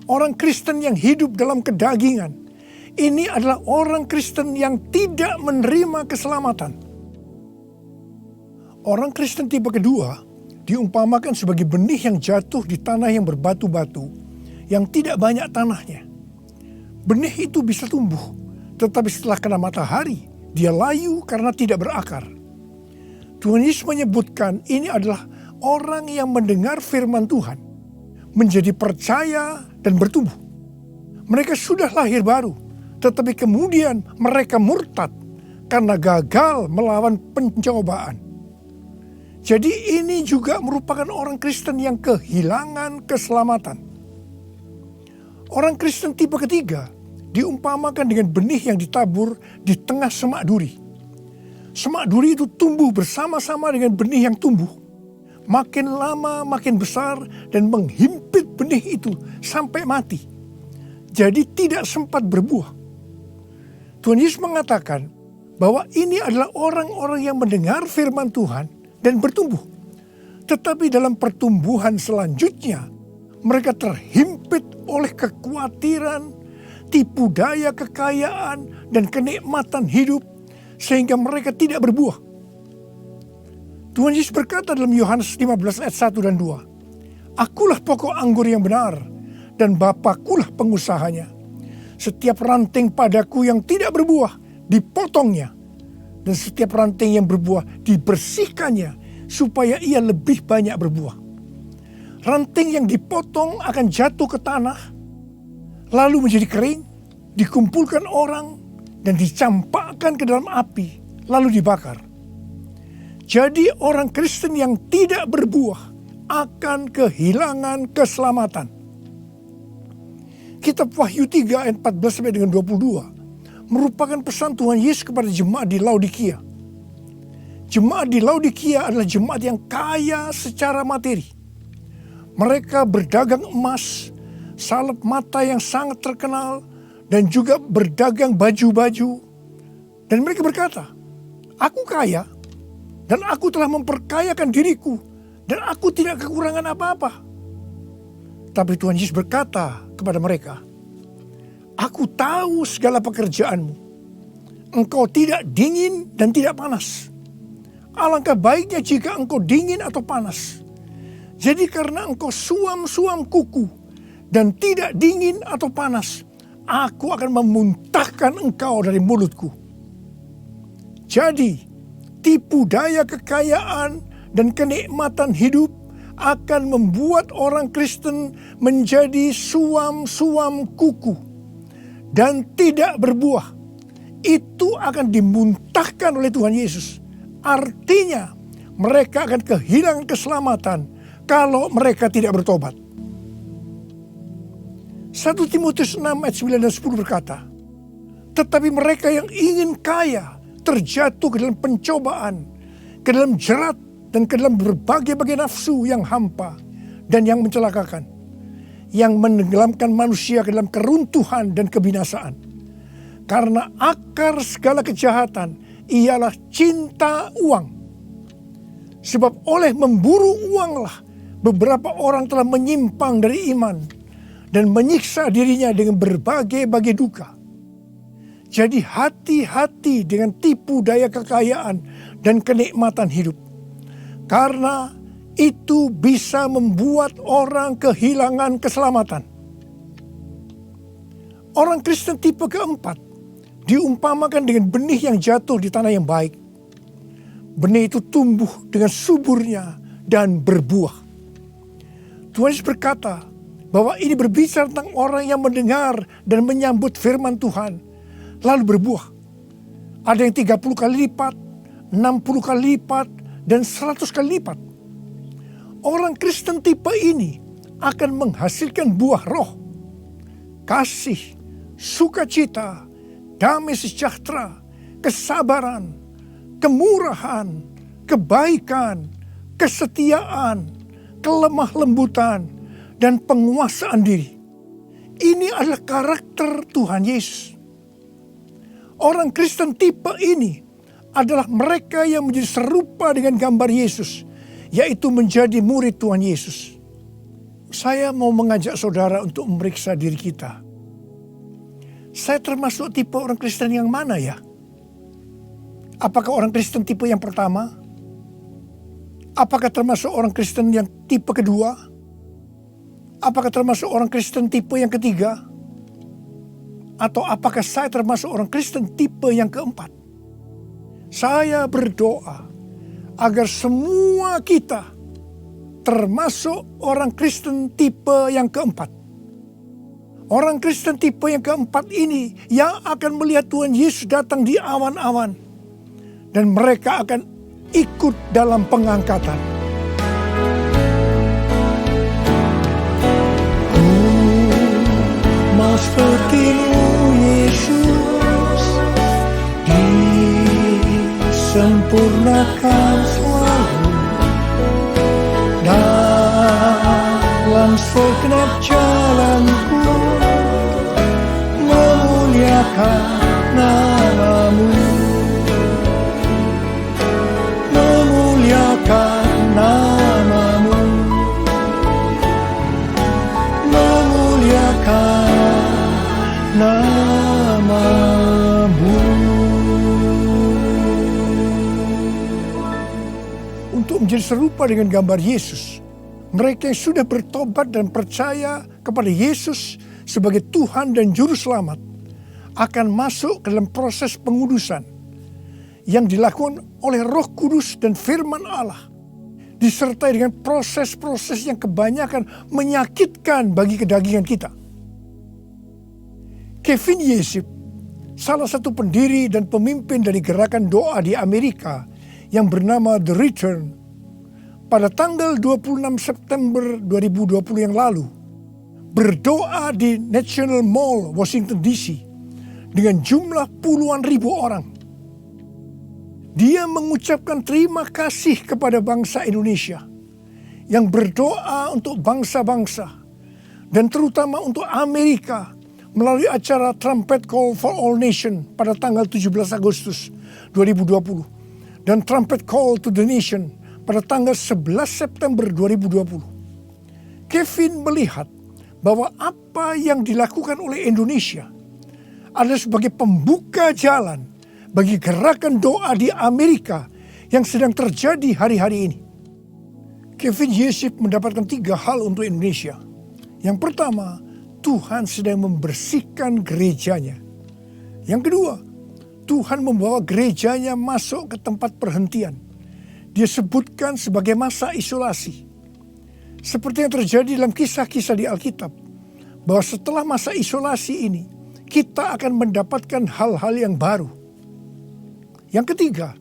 Orang Kristen yang hidup dalam kedagingan. Ini adalah orang Kristen yang tidak menerima keselamatan. Orang Kristen tipe kedua diumpamakan sebagai benih yang jatuh di tanah yang berbatu-batu, yang tidak banyak tanahnya. Benih itu bisa tumbuh, tetapi setelah kena matahari, dia layu karena tidak berakar. Tuhan Yesus menyebutkan ini adalah orang yang mendengar firman Tuhan, menjadi percaya dan bertumbuh. Mereka sudah lahir baru, tetapi kemudian mereka murtad karena gagal melawan pencobaan. Jadi ini juga merupakan orang Kristen yang kehilangan keselamatan. Orang Kristen tipe ketiga diumpamakan dengan benih yang ditabur di tengah semak duri. Semak duri itu tumbuh bersama-sama dengan benih yang tumbuh. Makin lama makin besar dan menghimpit benih itu sampai mati. Jadi tidak sempat berbuah. Tuhan Yesus mengatakan bahwa ini adalah orang-orang yang mendengar firman Tuhan dan bertumbuh. Tetapi dalam pertumbuhan selanjutnya, mereka terhimpit oleh kekhawatiran, tipu daya kekayaan, dan kenikmatan hidup, sehingga mereka tidak berbuah. Tuhan Yesus berkata dalam Yohanes 15 ayat 1 dan 2, Akulah pokok anggur yang benar, dan Bapakulah pengusahanya. Setiap ranting padaku yang tidak berbuah, dipotongnya. Dan setiap ranting yang berbuah dibersihkannya supaya ia lebih banyak berbuah. Ranting yang dipotong akan jatuh ke tanah, lalu menjadi kering, dikumpulkan orang, dan dicampakkan ke dalam api, lalu dibakar. Jadi orang Kristen yang tidak berbuah akan kehilangan keselamatan. Kitab Wahyu 3 ayat 14 sampai dengan 22 merupakan pesan Tuhan Yesus kepada jemaat di Laodikia. Jemaat di Laodikia adalah jemaat yang kaya secara materi. Mereka berdagang emas, salep mata yang sangat terkenal, dan juga berdagang baju-baju, Dan mereka berkata, aku kaya dan aku telah memperkayakan diriku dan aku tidak kekurangan apa-apa. Tapi Tuhan Yesus berkata kepada mereka, aku tahu segala pekerjaanmu. Engkau tidak dingin dan tidak panas. Alangkah baiknya jika engkau dingin atau panas. Jadi karena engkau suam-suam kuku dan tidak dingin atau panas, aku akan memuntahkan engkau dari mulutku. Jadi, tipu daya kekayaan dan kenikmatan hidup akan membuat orang Kristen menjadi suam-suam kuku dan tidak berbuah. Itu akan dimuntahkan oleh Tuhan Yesus. Artinya, mereka akan kehilangan keselamatan kalau mereka tidak bertobat. 1 Timotius 6 ayat 9 dan 10 berkata, tetapi mereka yang ingin kaya terjatuh ke dalam pencobaan, ke dalam jerat, dan ke dalam berbagai-bagai nafsu yang hampa dan yang mencelakakan, yang menenggelamkan manusia ke dalam keruntuhan dan kebinasaan. Karena akar segala kejahatan ialah cinta uang. Sebab oleh memburu uanglah beberapa orang telah menyimpang dari iman dan menyiksa dirinya dengan berbagai-bagai duka. Jadi hati-hati dengan tipu daya kekayaan dan kenikmatan hidup. Karena itu bisa membuat orang kehilangan keselamatan. Orang Kristen tipe keempat diumpamakan dengan benih yang jatuh di tanah yang baik. Benih itu tumbuh dengan suburnya dan berbuah. Tuhan Yesus berkata bahwa ini berbicara tentang orang yang mendengar dan menyambut firman Tuhan, lalu berbuah. Ada yang 30 kali lipat, 60 kali lipat, dan 100 kali lipat. Orang Kristen tipe ini akan menghasilkan buah roh, kasih, sukacita, damai sejahtera, kesabaran, kemurahan, kebaikan, kesetiaan, kelemah lembutan, dan penguasaan diri. Ini adalah karakter Tuhan Yesus. Orang Kristen tipe ini adalah mereka yang menjadi serupa dengan gambar Yesus, yaitu menjadi murid Tuhan Yesus. Saya mau mengajak saudara untuk memeriksa diri kita. Saya termasuk tipe orang Kristen yang mana ya? Apakah orang Kristen tipe yang pertama? Apakah termasuk orang Kristen yang tipe kedua? Apakah termasuk orang Kristen tipe yang ketiga? Atau apakah saya termasuk orang Kristen tipe yang keempat? Saya berdoa agar semua kita termasuk orang Kristen tipe yang keempat. Orang Kristen tipe yang keempat ini yang akan melihat Tuhan Yesus datang di awan-awan. Dan mereka akan ikut dalam pengangkatan. Mau seperti-Mu Yesus, disempurnakan selalu dalam segenap jalanku, memuliakan nama-Mu, memuliakan nama-Mu, memuliakan nama-Mu. Untuk menjadi serupa dengan gambar Yesus, mereka yang sudah bertobat dan percaya kepada Yesus sebagai Tuhan dan Juru Selamat akan masuk ke dalam proses pengudusan yang dilakukan oleh Roh Kudus dan firman Allah, disertai dengan proses-proses yang kebanyakan menyakitkan bagi kedagingan kita. Kevin Yesip, salah satu pendiri dan pemimpin dari gerakan doa di Amerika yang bernama The Return, pada tanggal 26 September 2020 yang lalu, berdoa di National Mall, Washington DC, dengan jumlah puluhan ribu orang. Dia mengucapkan terima kasih kepada bangsa Indonesia yang berdoa untuk bangsa-bangsa dan terutama untuk Amerika melalui acara Trumpet Call for All Nation pada tanggal 17 Agustus 2020 dan Trumpet Call to the Nation pada tanggal 11 September 2020. Kevin melihat bahwa apa yang dilakukan oleh Indonesia adalah sebagai pembuka jalan bagi gerakan doa di Amerika yang sedang terjadi hari-hari ini. Kevin Yesip mendapatkan 3 hal untuk Indonesia. Yang pertama, Tuhan sedang membersihkan gerejanya. Yang kedua, Tuhan membawa gerejanya masuk ke tempat perhentian. Dia sebutkan sebagai masa isolasi. Seperti yang terjadi dalam kisah-kisah di Alkitab, bahwa setelah masa isolasi ini, kita akan mendapatkan hal-hal yang baru. Yang ketiga,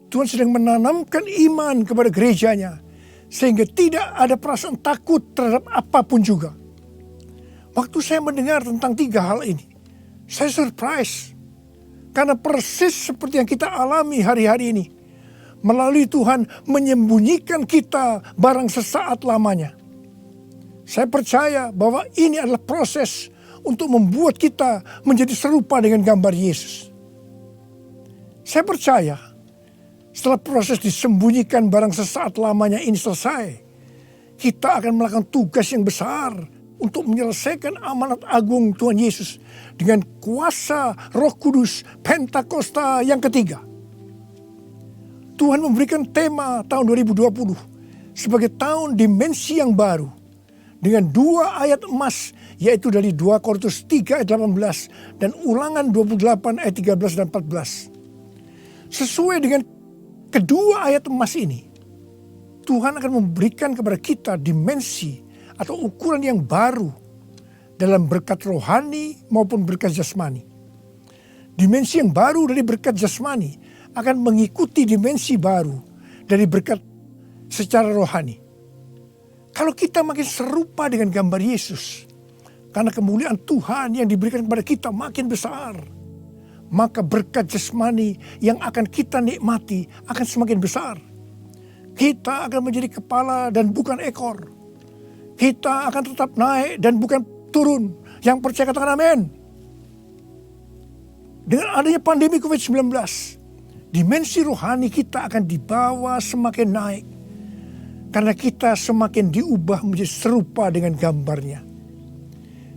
Tuhan sedang menanamkan iman kepada gerejanya, sehingga tidak ada perasaan takut terhadap apapun juga. Waktu saya mendengar tentang 3 hal ini, saya surprise. Karena persis seperti yang kita alami hari-hari ini. Melalui Tuhan menyembunyikan kita barang sesaat lamanya. Saya percaya bahwa ini adalah proses untuk membuat kita menjadi serupa dengan gambar Yesus. Saya percaya setelah proses disembunyikan barang sesaat lamanya ini selesai, kita akan melakukan tugas yang besar untuk menyelesaikan amanat agung Tuhan Yesus dengan kuasa Roh Kudus Pentakosta yang ketiga. Tuhan memberikan tema tahun 2020 sebagai tahun dimensi yang baru dengan 2 ayat emas, yaitu dari 2 Korintus 3 ayat 18 dan Ulangan 28 ayat 13 dan 14. Sesuai dengan kedua ayat emas ini, Tuhan akan memberikan kepada kita dimensi atau ukuran yang baru dalam berkat rohani maupun berkat jasmani. Dimensi yang baru dari berkat jasmani akan mengikuti dimensi baru dari berkat secara rohani. Kalau kita makin serupa dengan gambar Yesus, karena kemuliaan Tuhan yang diberikan kepada kita makin besar, maka berkat jasmani yang akan kita nikmati akan semakin besar. Kita akan menjadi kepala dan bukan ekor. Kita akan tetap naik dan bukan turun. Yang percaya katakan amin. Dengan adanya pandemi COVID-19, dimensi rohani kita akan dibawa semakin naik. Karena kita semakin diubah menjadi serupa dengan gambarnya.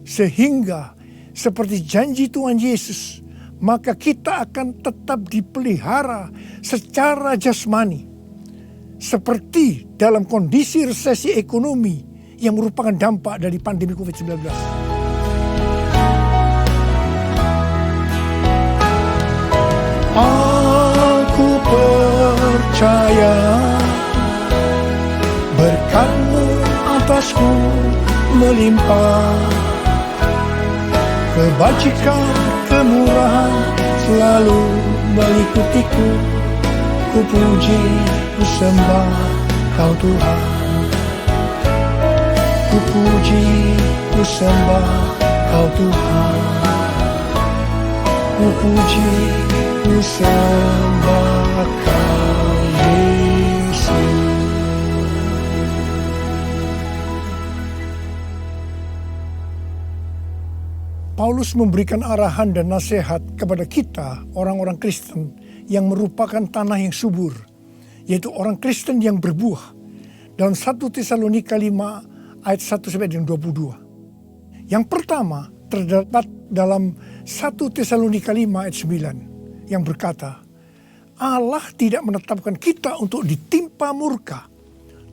Sehingga seperti janji Tuhan Yesus, maka kita akan tetap dipelihara secara jasmani. Seperti dalam kondisi resesi ekonomi yang merupakan dampak dari pandemi COVID-19. Aku percaya berkat-Mu atasku melimpah, kebajikan, kemurahan selalu mengikutiku. Ku puji, ku sembah Kau Tuhan. Ku puji, ku sembah Kau Tuhan. Ku puji, ku sembah Kau Yesus. Paulus memberikan arahan dan nasihat kepada kita, orang-orang Kristen yang merupakan tanah yang subur, yaitu orang Kristen yang berbuah. Dalam 1 Tesalonika 5 ayat 1-22. Yang pertama terdapat dalam 1 Tesalonika 5 ayat 9 yang berkata, Allah tidak menetapkan kita untuk ditimpa murka,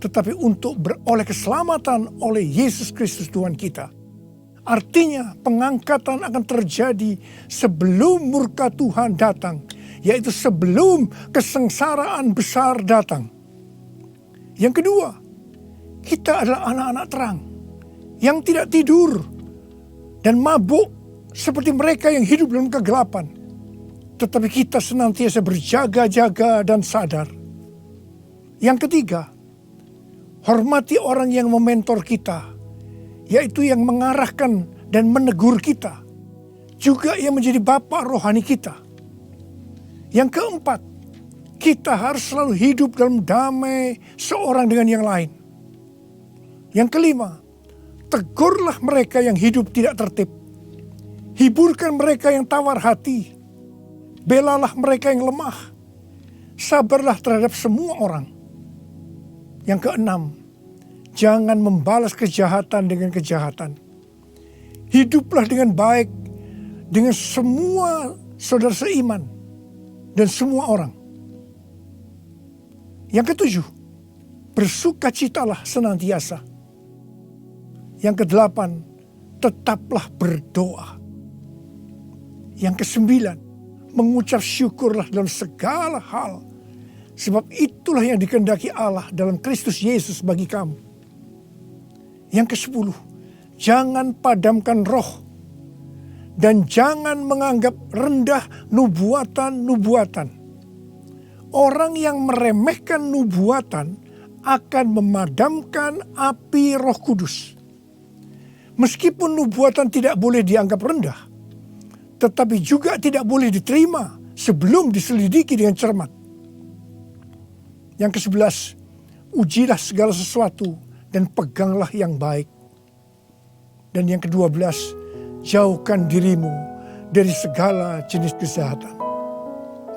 tetapi untuk beroleh keselamatan oleh Yesus Kristus Tuhan kita. Artinya pengangkatan akan terjadi sebelum murka Tuhan datang, yaitu sebelum kesengsaraan besar datang. Yang kedua, kita adalah anak-anak terang yang tidak tidur dan mabuk seperti mereka yang hidup dalam kegelapan. Tetapi kita senantiasa berjaga-jaga dan sadar. Yang ketiga, hormati orang yang mementor kita, yaitu yang mengarahkan dan menegur kita, juga yang menjadi bapa rohani kita. Yang keempat, kita harus selalu hidup dalam damai seorang dengan yang lain. Yang kelima, tegurlah mereka yang hidup tidak tertib. Hiburkan mereka yang tawar hati. Belalah mereka yang lemah. Sabarlah terhadap semua orang. Yang keenam, jangan membalas kejahatan dengan kejahatan. Hiduplah dengan baik dengan semua saudara seiman dan semua orang. Yang ketujuh, bersukacitalah senantiasa. Yang kedelapan, tetaplah berdoa. Yang kesembilan, mengucap syukurlah dalam segala hal. Sebab itulah yang dikehendaki Allah dalam Kristus Yesus bagi kamu. Yang kesepuluh, jangan padamkan roh. Dan jangan menganggap rendah nubuatan-nubuatan. Orang yang meremehkan nubuatan akan memadamkan api Roh Kudus. Meskipun nubuatan tidak boleh dianggap rendah, tetapi juga tidak boleh diterima sebelum diselidiki dengan cermat. Yang ke-11, ujilah segala sesuatu dan peganglah yang baik. Dan yang ke-12, jauhkan dirimu dari segala jenis kejahatan.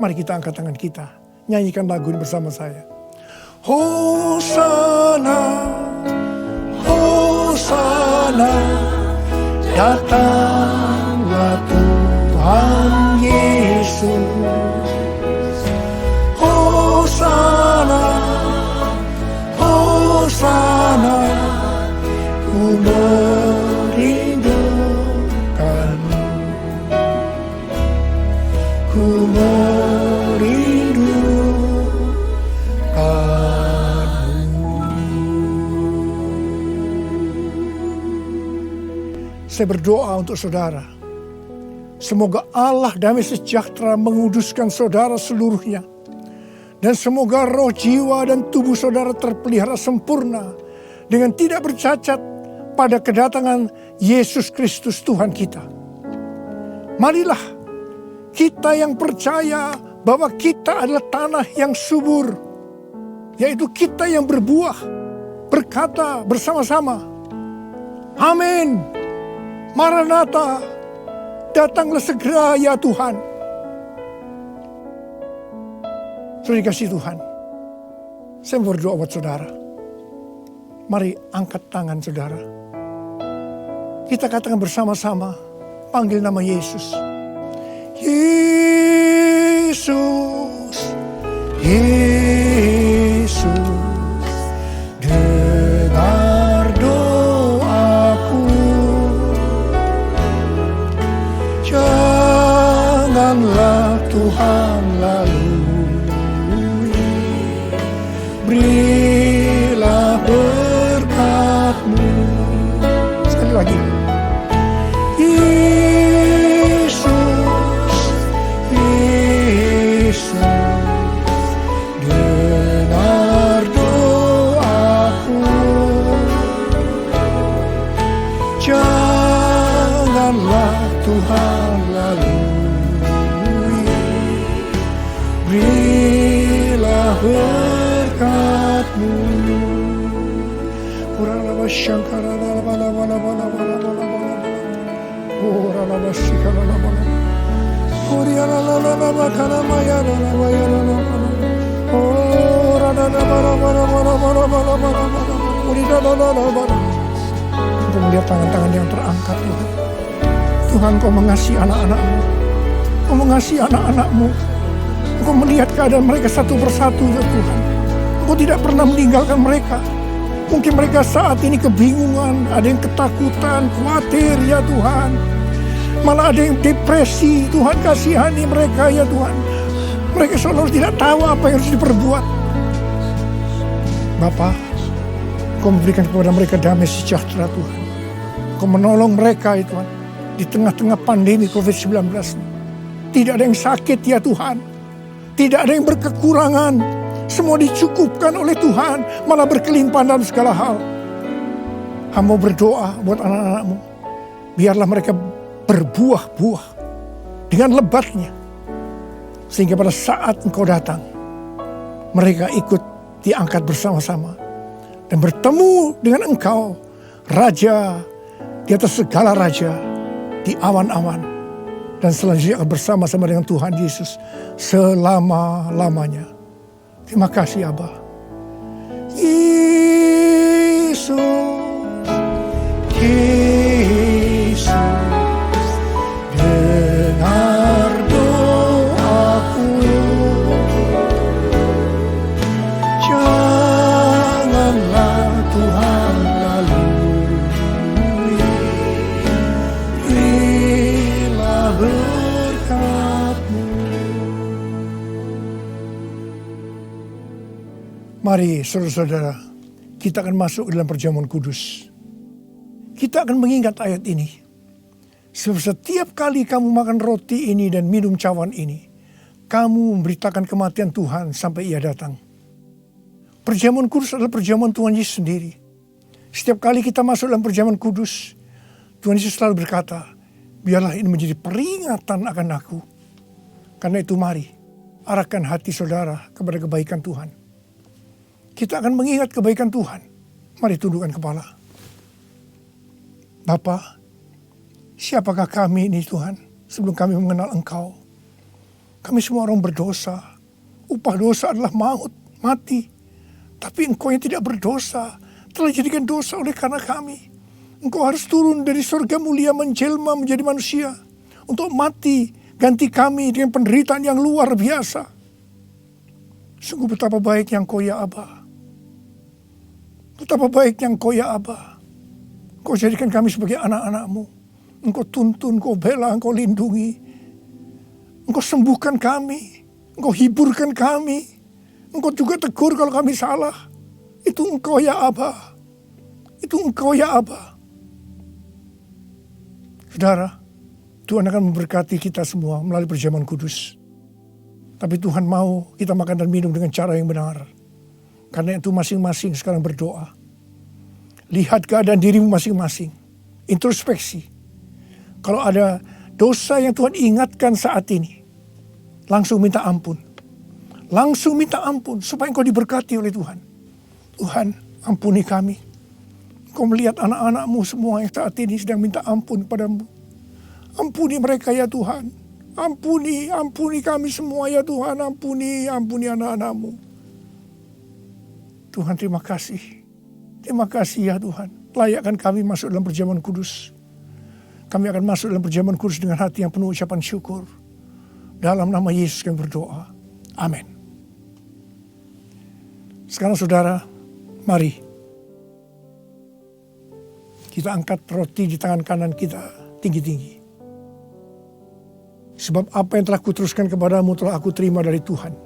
Mari kita angkat tangan kita, nyanyikan lagu ini bersama saya. Hosana, Hosana, datanglah Tuhan Yesus. Hosana, Hosana, ku merindukanmu, ku Saya berdoa untuk saudara. Semoga Allah damai sejahtera menguduskan saudara seluruhnya. Dan semoga roh, jiwa, dan tubuh saudara terpelihara sempurna dengan tidak bercacat pada kedatangan Yesus Kristus Tuhan kita. Marilah kita yang percaya bahwa kita adalah tanah yang subur, yaitu kita yang berbuah, berkata bersama-sama, amin. Maranatha, datanglah segera ya Tuhan. Saudara dikasihi Tuhan, saya berdoa buat saudara. Mari angkat tangan saudara. Kita katakan bersama-sama, panggil nama Yesus. Yesus, Yesus, dengar doaku. Janganlah Tuhan lalui, berilah berkat-Mu. Sekali lagi. Yesus, Yesus, dengar doaku. Janganlah Tuhan lalui, berilah berkat-Mu. Uralaba shankara laba laba laba laba laba laba. Uralaba shikara laba laba. Uriala laba laba kanama ya laba ya laba. Uralaba laba laba laba laba laba laba. Uralaba laba laba. Untuk melihat tangan-tangan yang terangkat Tuhan. Tuhan, Kau mengasihi anak-anak-Mu. Kau mengasihi anak-anak-Mu. Kau melihat keadaan mereka satu persatu ya Tuhan. Kau tidak pernah meninggalkan mereka. Mungkin mereka saat ini kebingungan, ada yang ketakutan, khawatir ya Tuhan. Malah ada yang depresi, Tuhan kasihani mereka ya Tuhan. Mereka seolah tidak tahu apa yang harus diperbuat. Bapa, Kau memberikan kepada mereka damai sejahtera Tuhan. Kau menolong mereka ya Tuhan. Di tengah-tengah pandemi COVID-19. Tidak ada yang sakit ya Tuhan. Tidak ada yang berkekurangan. Semua dicukupkan oleh Tuhan. Malah berkelimpahan dalam segala hal. Hamba berdoa buat anak-anak-Mu. Biarlah mereka berbuah-buah dengan lebatnya. Sehingga pada saat Engkau datang, mereka ikut diangkat bersama-sama. Dan bertemu dengan Engkau, Raja di atas segala raja, di awan-awan. Dan selanjutnya akan bersama-sama dengan Tuhan Yesus selama-lamanya. Terima kasih Aba. Yesus, Yesus, dengar doaku. Janganlah Tuhan lalui, berilah berkat-Mu. Mari saudara-saudara, kita akan masuk dalam perjamuan kudus. Kita akan mengingat ayat ini. Sebab setiap kali kamu makan roti ini dan minum cawan ini, kamu memberitakan kematian Tuhan sampai Ia datang. Perjamuan kudus adalah perjamuan Tuhan Yesus sendiri. Setiap kali kita masuk dalam perjamuan kudus, Tuhan Yesus selalu berkata, biarlah ini menjadi peringatan akan aku. Karena itu mari, arahkan hati saudara kepada kebaikan Tuhan. Kita akan mengingat kebaikan Tuhan. Mari tundukkan kepala. Bapa, siapakah kami ini Tuhan sebelum kami mengenal Engkau? Kami semua orang berdosa. Upah dosa adalah maut, mati. Tapi Engkau yang tidak berdosa telah jadikan dosa oleh karena kami. Engkau harus turun dari surga mulia menjelma menjadi manusia untuk mati ganti kami dengan penderitaan yang luar biasa. Sungguh betapa baiknya Engkau ya Aba. Betapa baiknya Engkau ya Aba. Engkau jadikan kami sebagai anak-anak-Mu. Engkau tuntun, Engkau bela, Engkau lindungi. Engkau sembuhkan kami. Engkau hiburkan kami. Engkau juga tegur kalau kami salah. Itu Engkau ya Aba. Itu Engkau ya Aba. Saudara, Tuhan akan memberkati kita semua melalui perjamuan kudus. Tapi Tuhan mau kita makan dan minum dengan cara yang benar. Karena itu masing-masing sekarang berdoa. Lihat keadaan dirimu masing-masing. Introspeksi. Kalau ada dosa yang Tuhan ingatkan saat ini, langsung minta ampun. Langsung minta ampun supaya engkau diberkati oleh Tuhan. Tuhan, ampuni kami. Engkau melihat anak-anak-Mu semua yang saat ini sedang minta ampun kepadamu. Ampuni mereka ya Tuhan. Ampuni kami semua ya Tuhan. Ampuni anak-anak-Mu. Tuhan terima kasih. Terima kasih ya Tuhan. Layakkan kami masuk dalam perjamuan kudus. Kami akan masuk dalam perjamuan kudus dengan hati yang penuh ucapan syukur. Dalam nama Yesus kami berdoa. Amin. Sekarang saudara, mari. Kita angkat roti di tangan kanan kita tinggi-tinggi. Sebab apa yang telah kuteruskan kepadamu telah aku terima dari Tuhan.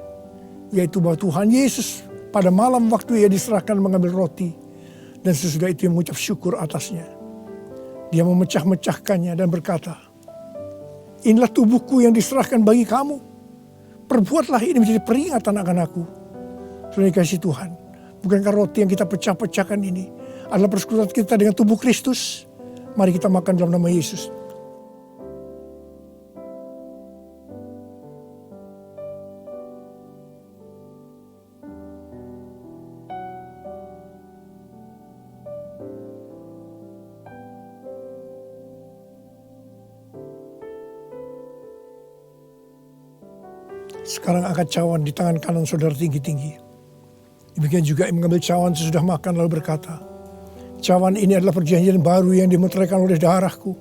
Yaitu bahwa Tuhan Yesus pada malam waktu Ia diserahkan mengambil roti. Dan sesudah itu Ia mengucap syukur atasnya. Dia memecah-mecahkannya dan berkata, inilah tubuhku yang diserahkan bagi kamu. Perbuatlah ini menjadi peringatan akan aku. Saudara kasih Tuhan, bukankah roti yang kita pecah-pecahkan ini adalah persekutuan kita dengan tubuh Kristus? Mari kita makan dalam nama Yesus. Sekarang angkat cawan di tangan kanan saudara tinggi-tinggi. Demikian juga yang mengambil cawan sesudah makan lalu berkata, cawan ini adalah perjanjian baru yang dimeteraikan oleh darahku.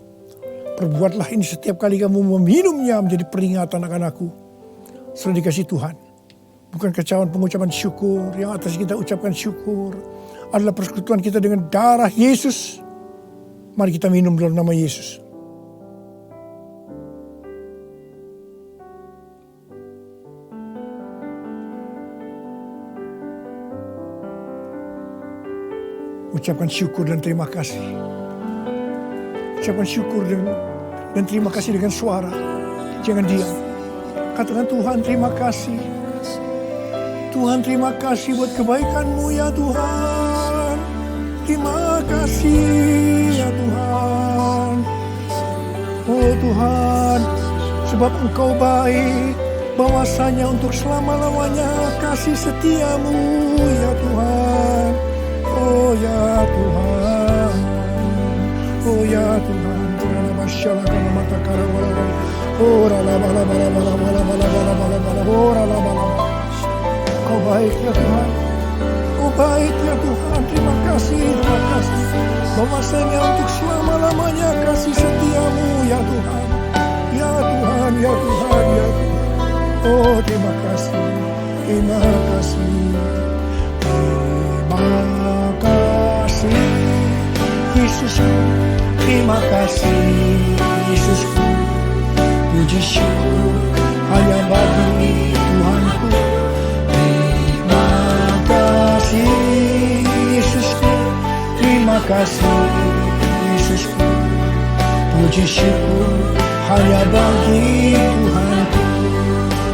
Perbuatlah ini setiap kali kamu meminumnya menjadi peringatan akan aku. Sudah dikasih Tuhan. Bukan cawan pengucapan syukur, yang atas kita ucapkan syukur adalah persekutuan kita dengan darah Yesus. Mari kita minum dalam nama Yesus. Ucapkan syukur dan terima kasih. Ucapkan syukur dan terima kasih dengan suara. Jangan diam. Katakan Tuhan terima kasih. Tuhan terima kasih buat kebaikan-Mu ya Tuhan. Terima kasih ya Tuhan. Oh Tuhan, sebab Engkau baik. Bahwasanya untuk selama-lamanya kasih setia-Mu ya Tuhan. Oh ya Tuhan, oh ya Tuhan, shalakana mata karawala. Ora la bala bala bala bala bala bala bala bala. Ora la bala bala. Kau baik ya Tuhan. Kau baik ya Tuhan. Terima kasih, terima kasih. Bahwasanya untuk selama-lamanya kasih setiamu ya Tuhan. Ya Tuhan, ya Tuhan, ya Tuhan. Oh terima kasih, terima kasih. Terima kasih Yesusku, terima kasih Yesusku. Puji syukur hanya bagi Tuhanku. Terima kasih Yesusku, terima kasih Yesusku. Puji syukur hanya bagi Tuhanku.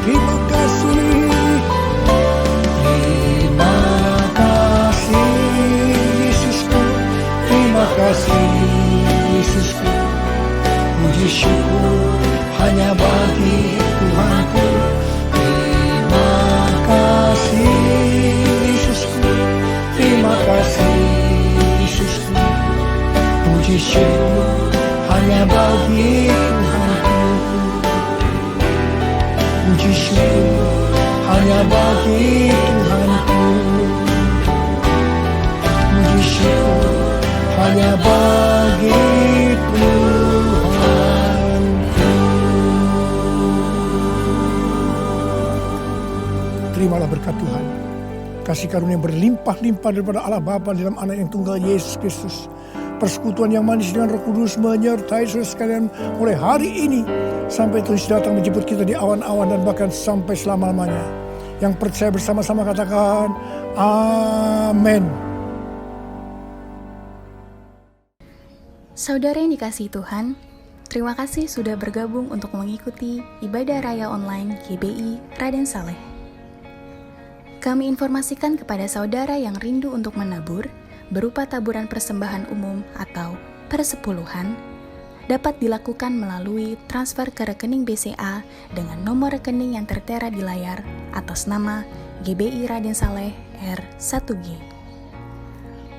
Terima kasih, terima kasih Yesusku, terima kasih Yesusku. Puji syukur hanya bagi Tuhanku. Terima kasih Yesusku, terima kasih Yesusku. Puji syukur hanya bagi Tuhanku. Puji syukur hanya bagi Tuhanku. Puji syukur hanya bagi Tuhanku. Terimalah berkat Tuhan. Kasih karunia yang berlimpah-limpah daripada Allah Bapa dalam Anak yang tunggal Yesus Kristus. Persekutuan yang manis dengan Roh Kudus menyertai saudara sekalian mulai hari ini sampai Tuhan datang menjemput kita di awan-awan dan bahkan sampai selama-lamanya. Yang percaya bersama-sama katakan amin. Saudara yang dikasihi Tuhan, terima kasih sudah bergabung untuk mengikuti ibadah raya online GBI Raden Saleh. Kami informasikan kepada saudara yang rindu untuk menabur berupa taburan persembahan umum atau persepuluhan dapat dilakukan melalui transfer ke rekening BCA dengan nomor rekening yang tertera di layar atas nama GBI Raden Saleh R1G.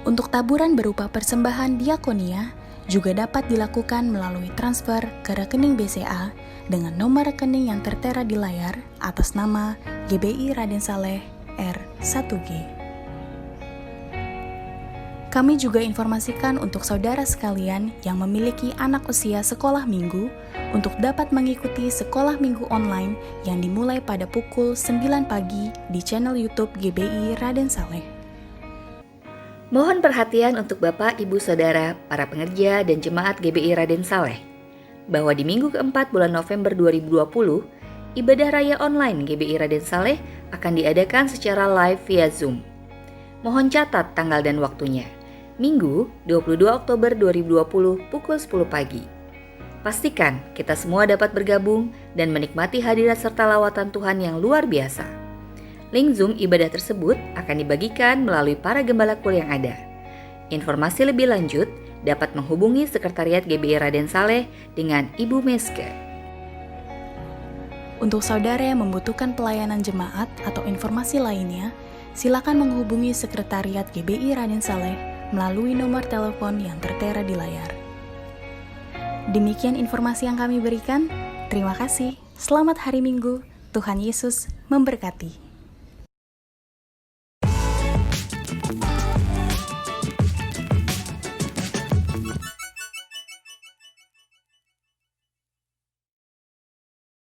Untuk taburan berupa persembahan diakonia juga dapat dilakukan melalui transfer ke rekening BCA dengan nomor rekening yang tertera di layar atas nama GBI Raden Saleh R1G. Kami juga informasikan untuk saudara sekalian yang memiliki anak usia sekolah minggu untuk dapat mengikuti sekolah minggu online yang dimulai pada pukul 9 pagi di channel YouTube GBI Raden Saleh. Mohon perhatian untuk Bapak, Ibu, Saudara, para pengerja dan jemaat GBI Raden Saleh, bahwa di minggu keempat bulan November 2020, ibadah raya online GBI Raden Saleh akan diadakan secara live via Zoom. Mohon catat tanggal dan waktunya. Minggu 22 Oktober 2020 pukul 10 pagi. Pastikan kita semua dapat bergabung dan menikmati hadirat serta lawatan Tuhan yang luar biasa. Link Zoom ibadah tersebut akan dibagikan melalui para gembala kul yang ada. Informasi lebih lanjut dapat menghubungi Sekretariat GBI Raden Saleh dengan Ibu Meske. Untuk saudara yang membutuhkan pelayanan jemaat atau informasi lainnya, silakan menghubungi Sekretariat GBI Raden Saleh melalui nomor telepon yang tertera di layar. Demikian informasi yang kami berikan. Terima kasih. Selamat hari Minggu. Tuhan Yesus memberkati.